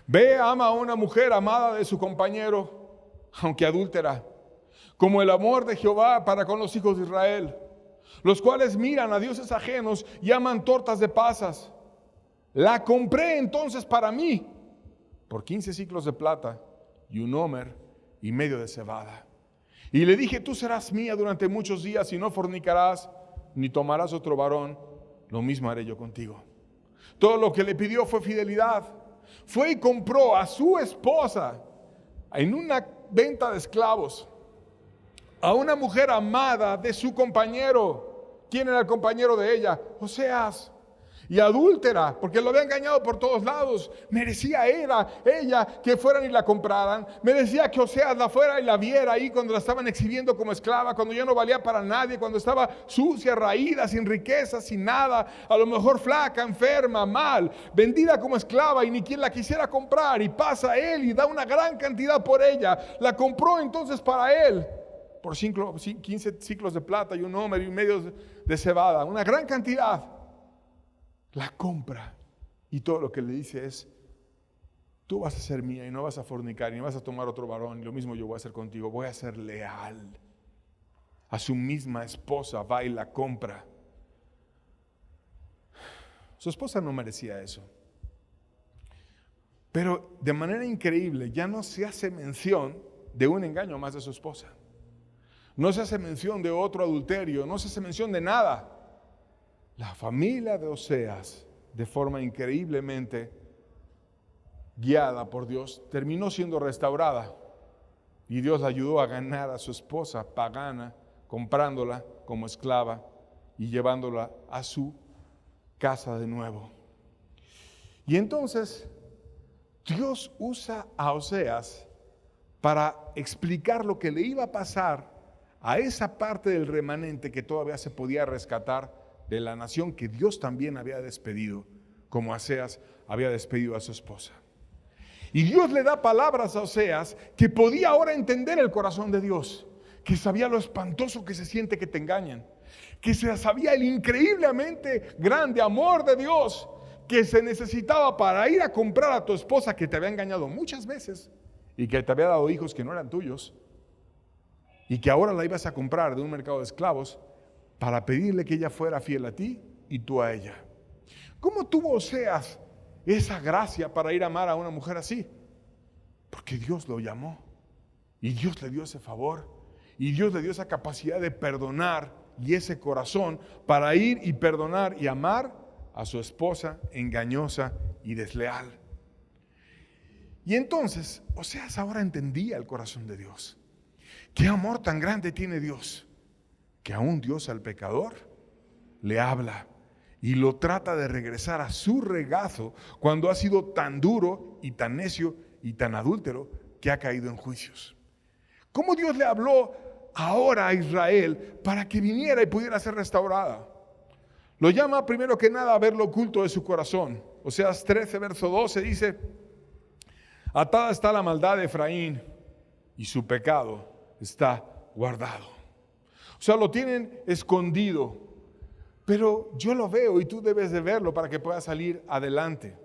ve, ama a una mujer amada de su compañero, aunque adúltera, como el amor de Jehová para con los hijos de Israel, los cuales miran a dioses ajenos y aman tortas de pasas. La compré entonces para mí por 15 siclos de plata y 1 homer y medio de cebada. Y le dije, tú serás mía durante muchos días y no fornicarás, ni tomarás otro varón. Lo mismo haré yo contigo. Todo lo que le pidió fue fidelidad. Fue y compró a su esposa en una venta de esclavos a una mujer amada de su compañero. ¿Quién era el compañero de ella? Oseas. Y adúltera, porque lo había engañado por todos lados. Merecía ella que fueran y la compraran. Merecía que Oseas la fuera y la viera ahí cuando la estaban exhibiendo como esclava, cuando ya no valía para nadie, cuando estaba sucia, raída, sin riqueza, sin nada, a lo mejor flaca, enferma, mal, vendida como esclava y ni quien la quisiera comprar. Y pasa él y da una gran cantidad por ella. La compró entonces para él por 15 ciclos de plata y 1 homer y medio de cebada, una gran cantidad. La compra y todo lo que le dice es: tú vas a ser mía y no vas a fornicar y no vas a tomar otro varón, y lo mismo yo voy a hacer contigo. Voy a ser leal. A su misma esposa va y la compra. Su esposa no merecía eso, pero de manera increíble ya no se hace mención de un engaño más de su esposa. No se hace mención de otro adulterio, no se hace mención de nada. La familia de Oseas, de forma increíblemente guiada por Dios, terminó siendo restaurada. Y Dios la ayudó a ganar a su esposa pagana, comprándola como esclava y llevándola a su casa de nuevo. Y entonces Dios usa a Oseas para explicar lo que le iba a pasar a esa parte del remanente que todavía se podía rescatar de la nación que Dios también había despedido, como Oseas había despedido a su esposa. Y Dios le da palabras a Oseas que podía ahora entender el corazón de Dios, que sabía lo espantoso que se siente que te engañen, que se sabía el increíblemente grande amor de Dios que se necesitaba para ir a comprar a tu esposa que te había engañado muchas veces y que te había dado hijos que no eran tuyos y que ahora la ibas a comprar de un mercado de esclavos para pedirle que ella fuera fiel a ti y tú a ella. ¿Cómo tuvo Oseas esa gracia para ir a amar a una mujer así? Porque Dios lo llamó y Dios le dio ese favor y Dios le dio esa capacidad de perdonar y ese corazón para ir y perdonar y amar a su esposa engañosa y desleal. Y entonces Oseas ahora entendía el corazón de Dios. ¿Qué amor tan grande tiene Dios? Que aún Dios al pecador le habla y lo trata de regresar a su regazo cuando ha sido tan duro y tan necio y tan adúltero que ha caído en juicios. ¿Cómo Dios le habló ahora a Israel para que viniera y pudiera ser restaurada? Lo llama primero que nada a ver lo oculto de su corazón. Oseas 13, verso 12 dice: atada está la maldad de Efraín y su pecado está guardado. O sea, lo tienen escondido, pero yo lo veo y tú debes de verlo para que puedas salir adelante.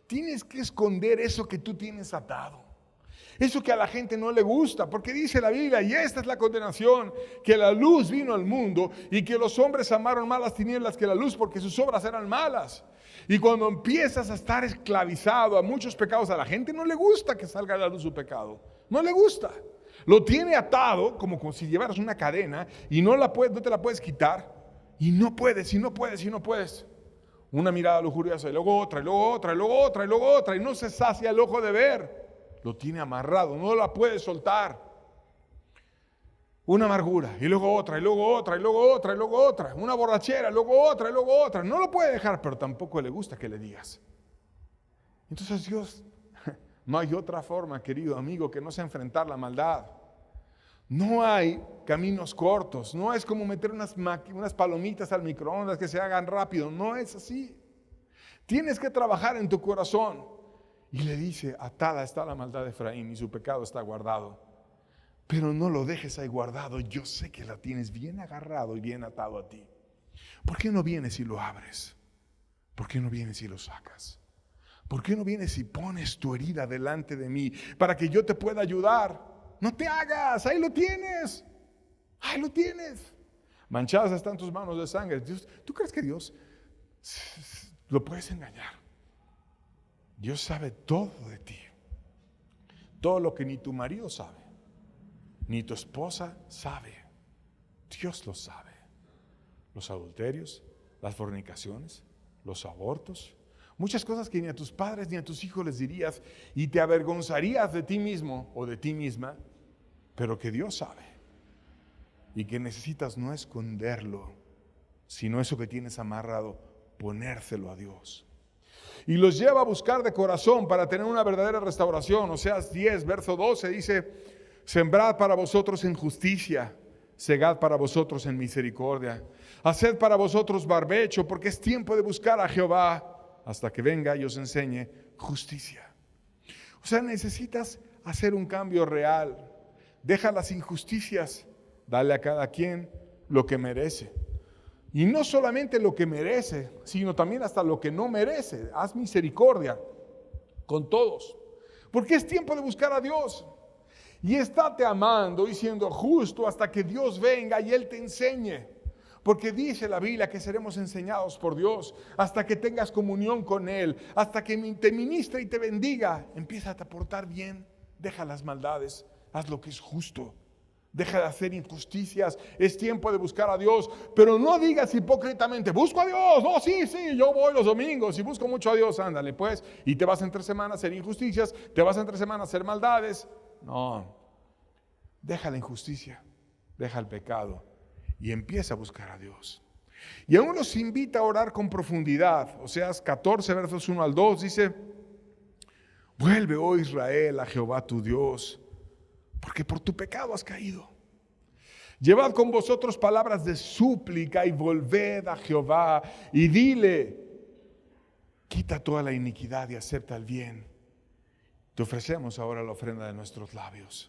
Tienes que esconder eso que tú tienes atado, eso que a la gente no le gusta, porque dice la Biblia, y esta es la condenación, que la luz vino al mundo y que los hombres amaron más las tinieblas que la luz porque sus obras eran malas. Y cuando empiezas a estar esclavizado a muchos pecados, a la gente no le gusta que salga a la luz su pecado, no le gusta. Lo tiene atado como si llevaras una cadena y no te la puedes quitar. Y no puedes. Una mirada lujuriosa y luego otra, y luego otra, y luego otra, y luego otra. Y no se sacia el ojo de ver. Lo tiene amarrado, no la puede soltar. Una amargura, y luego otra, y luego otra, y luego otra, y luego otra. Una borrachera, y luego otra, y luego otra. No lo puede dejar, pero tampoco le gusta que le digas. Entonces Dios, no hay otra forma, querido amigo, que no sea enfrentar la maldad. No hay caminos cortos. No es como meter unas palomitas al microondas que se hagan rápido. No es así. Tienes que trabajar en tu corazón. Y le dice, atada está la maldad de Efraín y su pecado está guardado. Pero no lo dejes ahí guardado. Yo sé que la tienes bien agarrado y bien atado a ti. ¿Por qué no vienes y lo abres? ¿Por qué no vienes y lo sacas? ¿Por qué no vienes y pones tu herida delante de mí para que yo te pueda ayudar? No te hagas, ahí lo tienes. Ahí lo tienes. Manchadas están tus manos de sangre. Dios, ¿tú crees que Dios lo puedes engañar? Dios sabe todo de ti. Todo lo que ni tu marido sabe, ni tu esposa sabe. Dios lo sabe. Los adulterios, las fornicaciones, los abortos, muchas cosas que ni a tus padres ni a tus hijos les dirías y te avergonzarías de ti mismo o de ti misma, pero que Dios sabe y que necesitas no esconderlo, sino eso que tienes amarrado, ponérselo a Dios. Y los lleva a buscar de corazón para tener una verdadera restauración. Oseas 10, verso 12 dice: sembrad para vosotros en justicia, segad para vosotros en misericordia, haced para vosotros barbecho, porque es tiempo de buscar a Jehová hasta que venga y os enseñe justicia. O sea, necesitas hacer un cambio real. Deja las injusticias, dale a cada quien lo que merece. Y no solamente lo que merece, sino también hasta lo que no merece. Haz misericordia con todos, porque es tiempo de buscar a Dios. Y estate amando y siendo justo hasta que Dios venga y Él te enseñe. Porque dice la Biblia que seremos enseñados por Dios hasta que tengas comunión con Él, hasta que te ministre y te bendiga. Empieza a portar bien, deja las maldades, haz lo que es justo. Deja de hacer injusticias, es tiempo de buscar a Dios, pero no digas hipócritamente, busco a Dios, no, sí, yo voy los domingos y busco mucho a Dios, ándale pues, y te vas entre semanas a hacer injusticias, te vas entre semanas a hacer maldades. No, deja la injusticia, deja el pecado y empieza a buscar a Dios. Y aún nos invita a orar con profundidad. Oseas 14, versos 1 al 2, dice: vuelve, oh Israel, a Jehová tu Dios, porque por tu pecado has caído. Llevad con vosotros palabras de súplica y volved a Jehová y dile: quita toda la iniquidad y acepta el bien. Te ofrecemos ahora la ofrenda de nuestros labios.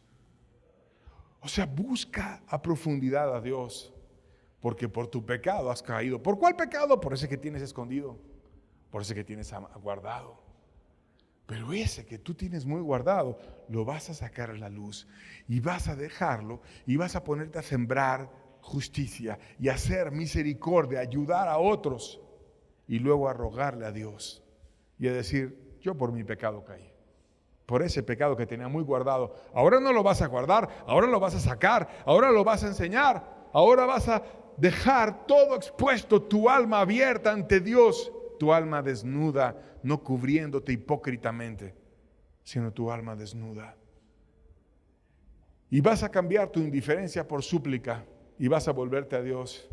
O sea, busca a profundidad a Dios, porque por tu pecado has caído. ¿Por cuál pecado? Por ese que tienes escondido, por ese que tienes guardado. Pero ese que tú tienes muy guardado, lo vas a sacar a la luz y vas a dejarlo y vas a ponerte a sembrar justicia y hacer misericordia, ayudar a otros y luego a rogarle a Dios y a decir: yo por mi pecado caí. Por ese pecado que tenía muy guardado, ahora no lo vas a guardar, ahora lo vas a sacar, ahora lo vas a enseñar, ahora vas a dejar todo expuesto, tu alma abierta ante Dios, tu alma desnuda, no cubriéndote hipócritamente, sino tu alma desnuda. Y vas a cambiar tu indiferencia por súplica y vas a volverte a Dios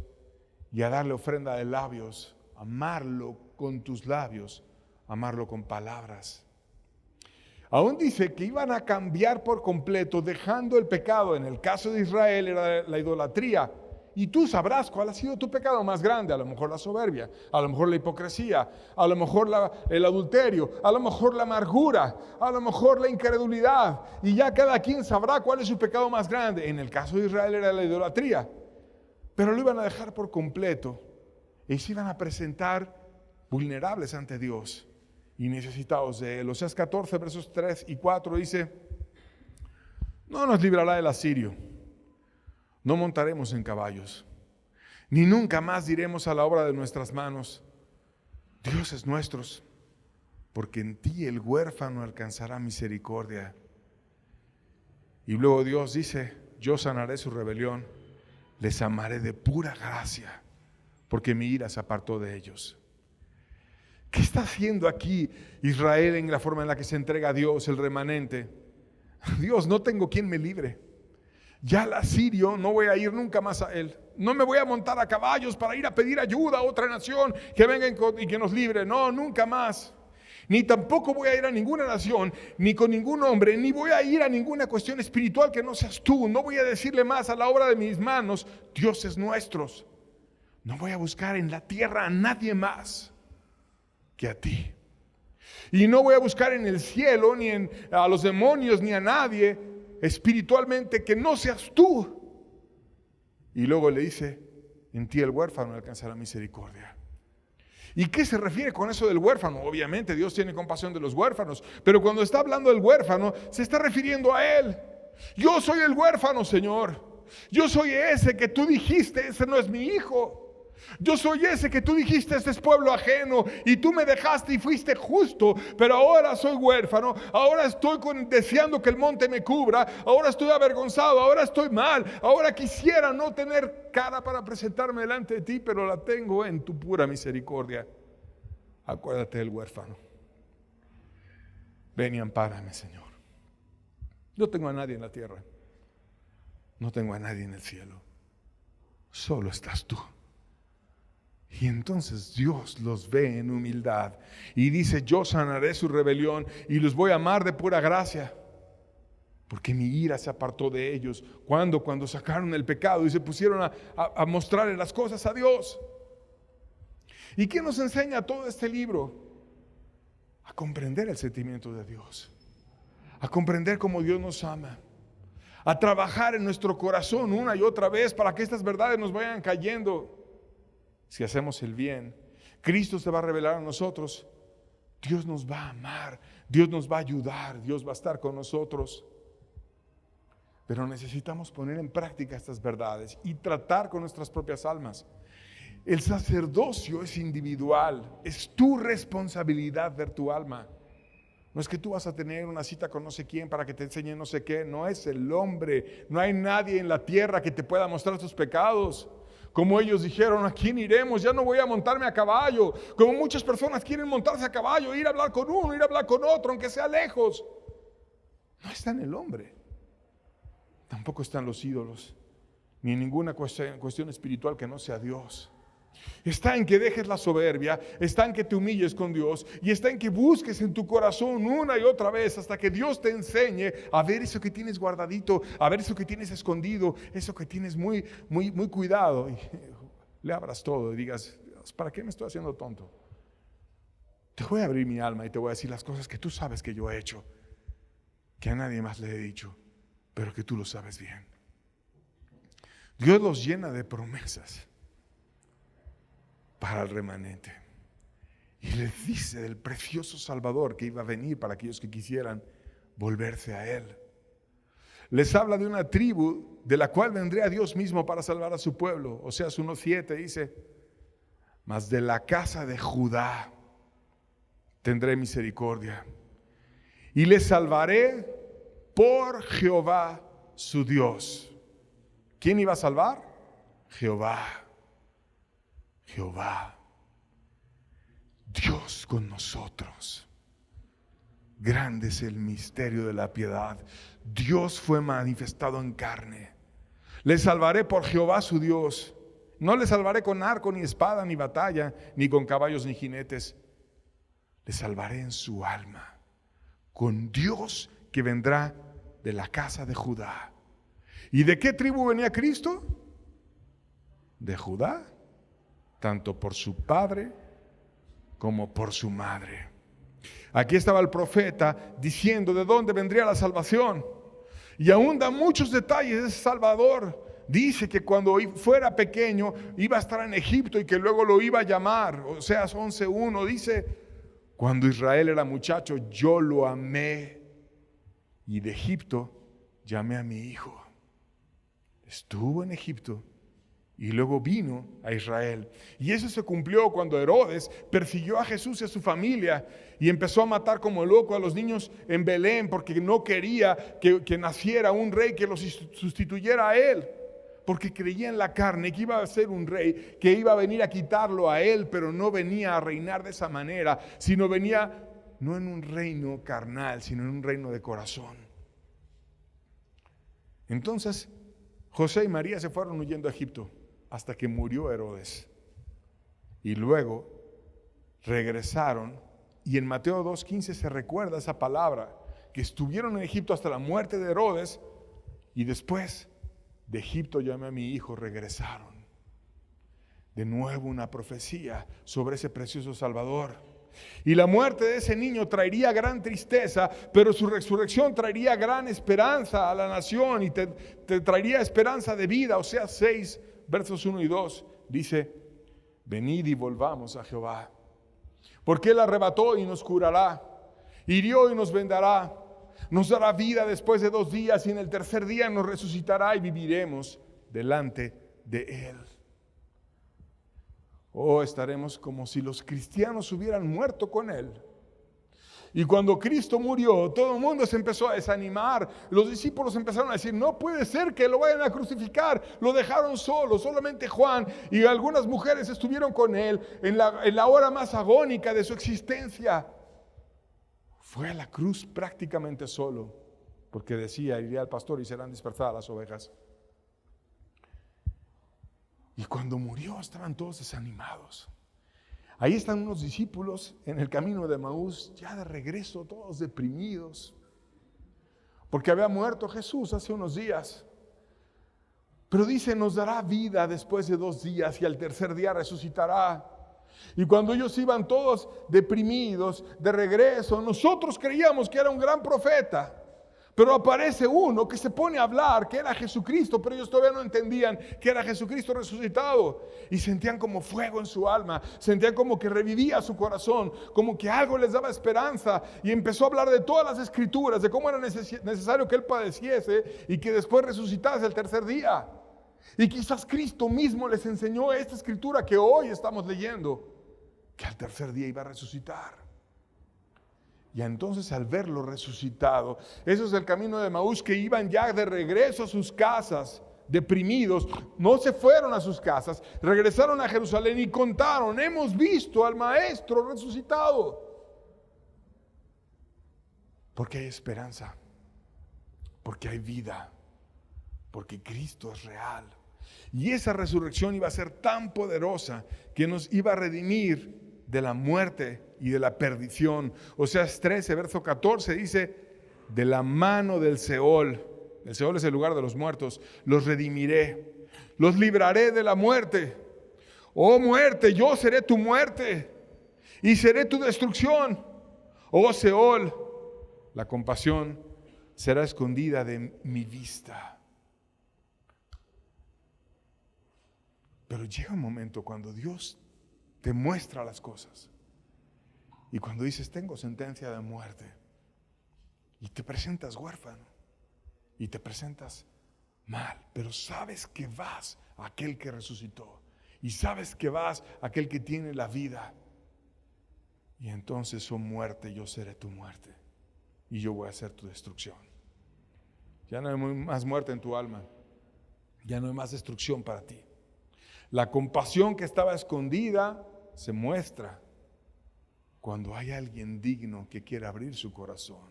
y a darle ofrenda de labios, amarlo con tus labios, amarlo con palabras. Aún dice que iban a cambiar por completo, dejando el pecado. En el caso de Israel era la idolatría. Y tú sabrás cuál ha sido tu pecado más grande. A lo mejor la soberbia, a lo mejor la hipocresía, a lo mejor el adulterio, a lo mejor la amargura, a lo mejor la incredulidad. Y ya cada quien sabrá cuál es su pecado más grande. En el caso de Israel era la idolatría. Pero lo iban a dejar por completo. Y se iban a presentar vulnerables ante Dios y necesitados de Él. Oseas 14, versos 3 y 4 dice: no nos librará el asirio, no montaremos en caballos, ni nunca más diremos a la obra de nuestras manos: dioses nuestros, porque en ti el huérfano alcanzará misericordia. Y luego Dios dice: yo sanaré su rebelión, les amaré de pura gracia, porque mi ira se apartó de ellos. ¿Qué está haciendo aquí Israel en la forma en la que se entrega a Dios, el remanente? Dios, no tengo quien me libre. Ya al asirio no voy a ir nunca más a él. No me voy a montar a caballos para ir a pedir ayuda a otra nación que venga y que nos libre. No, nunca más. Ni tampoco voy a ir a ninguna nación, ni con ningún hombre, ni voy a ir a ninguna cuestión espiritual que no seas tú. No voy a decirle más a la obra de mis manos, dioses nuestros. No voy a buscar en la tierra a nadie más que a ti. Y no voy a buscar en el cielo, ni a los demonios, ni a nadie espiritualmente que no seas tú. Y luego le dice, en ti el huérfano alcanzará misericordia. ¿Y qué se refiere con eso del huérfano? Obviamente Dios tiene compasión de los huérfanos, pero cuando está hablando del huérfano, se está refiriendo a él. Yo soy el huérfano, Señor. Yo soy ese que tú dijiste, ese no es mi hijo. Yo soy ese que tú dijiste, este es pueblo ajeno, y tú me dejaste y fuiste justo, pero ahora soy huérfano, ahora estoy deseando que el monte me cubra, ahora estoy avergonzado, ahora estoy mal, ahora quisiera no tener cara para presentarme delante de ti, pero la tengo en tu pura misericordia. Acuérdate del huérfano. Ven y ampárame, Señor. No tengo a nadie en la tierra, no tengo a nadie en el cielo, solo estás tú. Y entonces Dios los ve en humildad y dice, yo sanaré su rebelión y los voy a amar de pura gracia, porque mi ira se apartó de ellos. Cuando sacaron el pecado y se pusieron a mostrarle las cosas a Dios. ¿Y qué nos enseña todo este libro? A comprender el sentimiento de Dios, a comprender cómo Dios nos ama, a trabajar en nuestro corazón una y otra vez para que estas verdades nos vayan cayendo. Si hacemos el bien, Cristo se va a revelar a nosotros. Dios nos va a amar, Dios nos va a ayudar, Dios va a estar con nosotros. Pero necesitamos poner en práctica estas verdades y tratar con nuestras propias almas. El sacerdocio es individual, es tu responsabilidad ver tu alma. No es que tú vas a tener una cita con no sé quién para que te enseñe no sé qué. No es el hombre, no hay nadie en la tierra que te pueda mostrar tus pecados. Como ellos dijeron, ¿a quién iremos? Ya no voy a montarme a caballo. Como muchas personas quieren montarse a caballo, ir a hablar con uno, ir a hablar con otro, aunque sea lejos. No está en el hombre. Tampoco están los ídolos, ni en ninguna cuestión espiritual que no sea Dios. Está en que dejes la soberbia, está en que te humilles con Dios y está en que busques en tu corazón una y otra vez hasta que Dios te enseñe a ver eso que tienes guardadito, a ver eso que tienes escondido, eso que tienes muy cuidado, y le abras todo y digas, ¿para qué me estoy haciendo tonto? Te voy a abrir mi alma y te voy a decir las cosas que tú sabes que yo he hecho, que a nadie más le he dicho, pero que tú lo sabes bien. Dios los llena de promesas para el remanente. Y les dice del precioso Salvador que iba a venir para aquellos que quisieran volverse a Él. Les habla de una tribu de la cual vendría Dios mismo para salvar a su pueblo. Oseas 1:7 dice, mas de la casa de Judá tendré misericordia y les salvaré por Jehová su Dios. ¿Quién iba a salvar? Jehová. Dios con nosotros. Grande es el misterio de la piedad. Dios fue manifestado en carne. Le salvaré por Jehová su Dios. No le salvaré con arco, ni espada, ni batalla, ni con caballos, ni jinetes. Le salvaré en su alma, con Dios que vendrá de la casa de Judá. ¿Y de qué tribu venía Cristo? De Judá, tanto por su padre como por su madre. Aquí estaba el profeta diciendo de dónde vendría la salvación. Y aún da muchos detalles de ese Salvador. Dice que cuando fuera pequeño iba a estar en Egipto y que luego lo iba a llamar. Oseas 11:1 dice, cuando Israel era muchacho, yo lo amé y de Egipto llamé a mi hijo. Estuvo en Egipto y luego vino a Israel. Y eso se cumplió cuando Herodes persiguió a Jesús y a su familia y empezó a matar como loco a los niños en Belén porque no quería que naciera un rey que los sustituyera a él. Porque creía en la carne que iba a ser un rey que iba a venir a quitarlo a él, pero no venía a reinar de esa manera, sino venía no en un reino carnal, sino en un reino de corazón. Entonces José y María se fueron huyendo a Egipto hasta que murió Herodes. Y luego regresaron, y en Mateo 2:15 se recuerda esa palabra, que estuvieron en Egipto hasta la muerte de Herodes, y después de Egipto llamé a mi hijo, regresaron. De nuevo una profecía sobre ese precioso Salvador. Y la muerte de ese niño traería gran tristeza, pero su resurrección traería gran esperanza a la nación y te traería esperanza de vida. Oseas 6, versos 1 y 2, dice: venid y volvamos a Jehová, porque Él arrebató y nos curará, hirió y nos vendará, nos dará vida después de 2 días, y en el tercer día nos resucitará y viviremos delante de Él. Oh, estaremos como si los cristianos hubieran muerto con Él. Y cuando Cristo murió, todo el mundo se empezó a desanimar. Los discípulos empezaron a decir: no puede ser que lo vayan a crucificar. Lo dejaron solo, solamente Juan y algunas mujeres estuvieron con Él en la hora más agónica de su existencia. Fue a la cruz prácticamente solo, porque decía: iré al pastor y serán dispersadas las ovejas. Y cuando murió estaban todos desanimados. Ahí están unos discípulos en el camino de Emaús, ya de regreso, todos deprimidos, porque había muerto Jesús hace unos días. Pero dice: nos dará vida después de 2 días y al tercer día resucitará. Y cuando ellos iban todos deprimidos de regreso, nosotros creíamos que era un gran profeta. Pero aparece uno que se pone a hablar que era Jesucristo, pero ellos todavía no entendían que era Jesucristo resucitado. Y sentían como fuego en su alma, sentían como que revivía su corazón, como que algo les daba esperanza. Y empezó a hablar de todas las escrituras, de cómo era necesario que Él padeciese y que después resucitase el tercer día. Y quizás Cristo mismo les enseñó esta escritura que hoy estamos leyendo, que al tercer día iba a resucitar. Y entonces al verlo resucitado, eso es el camino de Emaús, que iban ya de regreso a sus casas, deprimidos, no se fueron a sus casas, regresaron a Jerusalén y contaron: hemos visto al Maestro resucitado. Porque hay esperanza, porque hay vida, porque Cristo es real. Y esa resurrección iba a ser tan poderosa que nos iba a redimir de la muerte y de la perdición. Oseas 13, verso 14 dice: de la mano del Seol, el Seol es el lugar de los muertos, los redimiré, los libraré de la muerte. Oh muerte, yo seré tu muerte y seré tu destrucción. Oh Seol, la compasión será escondida de mi vista. Pero llega un momento cuando Dios te muestra las cosas, y cuando dices: tengo sentencia de muerte, y te presentas huérfano, y te presentas mal, pero sabes que vas a aquel que resucitó, y sabes que vas a aquel que tiene la vida. Y entonces: oh muerte, yo seré tu muerte, y yo voy a ser tu destrucción. Ya no hay más muerte en tu alma, ya no hay más destrucción para ti. La compasión que estaba escondida se muestra cuando hay alguien digno que quiere abrir su corazón,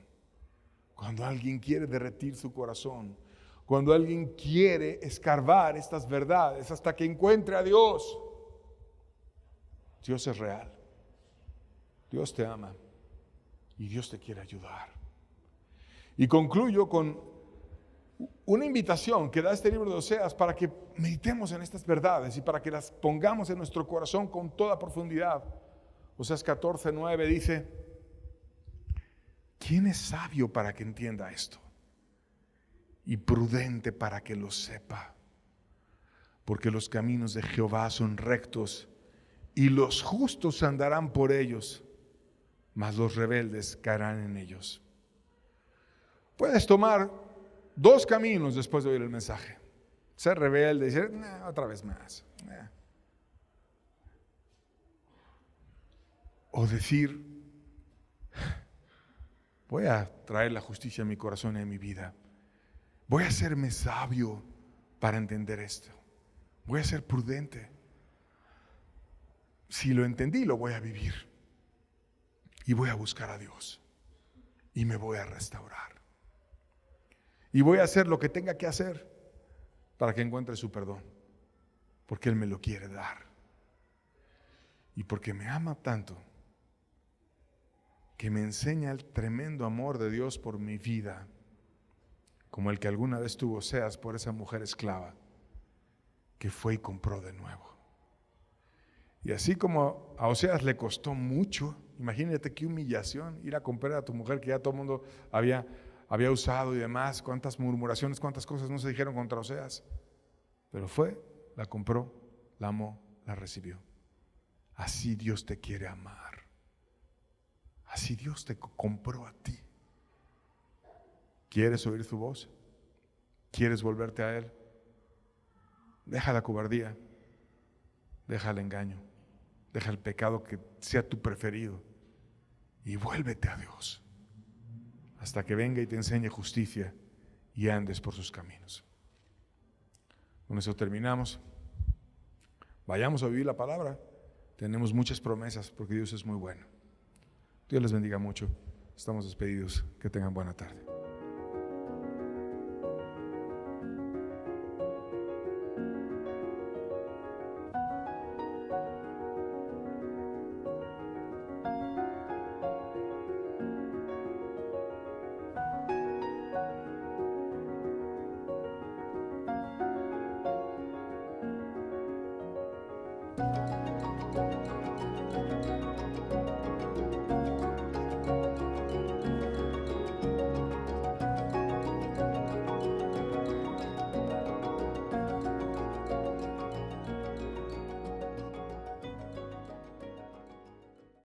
cuando alguien quiere derretir su corazón, cuando alguien quiere escarbar estas verdades hasta que encuentre a Dios. Dios es real, Dios te ama y Dios te quiere ayudar. Y concluyo con una invitación que da este libro de Oseas para que meditemos en estas verdades y para que las pongamos en nuestro corazón con toda profundidad. Oseas 14:9 dice: ¿quién es sabio para que entienda esto? Y prudente para que lo sepa. Porque los caminos de Jehová son rectos, y los justos andarán por ellos, mas los rebeldes caerán en ellos. Puedes tomar 2 caminos después de oír el mensaje: ser rebelde y decir: otra vez más. O decir: voy a traer la justicia en mi corazón y en mi vida. Voy a hacerme sabio para entender esto. Voy a ser prudente. Si lo entendí, lo voy a vivir. Y voy a buscar a Dios. Y me voy a restaurar. Y voy a hacer lo que tenga que hacer para que encuentre su perdón, porque Él me lo quiere dar. Y porque me ama tanto, que me enseña el tremendo amor de Dios por mi vida, como el que alguna vez tuvo Oseas por esa mujer esclava, que fue y compró de nuevo. Y así como a Oseas le costó mucho, imagínate qué humillación ir a comprar a tu mujer que ya todo el mundo había usado y demás, cuántas murmuraciones, cuántas cosas no se dijeron contra Oseas. Pero fue, la compró, la amó, la recibió. Así Dios te quiere amar. Así Dios te compró a ti. ¿Quieres oír su voz? ¿Quieres volverte a Él? Deja la cobardía, deja el engaño, deja el pecado que sea tu preferido y vuélvete a Dios hasta que venga y te enseñe justicia y andes por sus caminos. Con eso terminamos. Vayamos a vivir la palabra. Tenemos muchas promesas porque Dios es muy bueno. Dios les bendiga mucho. Estamos despedidos. Que tengan buena tarde.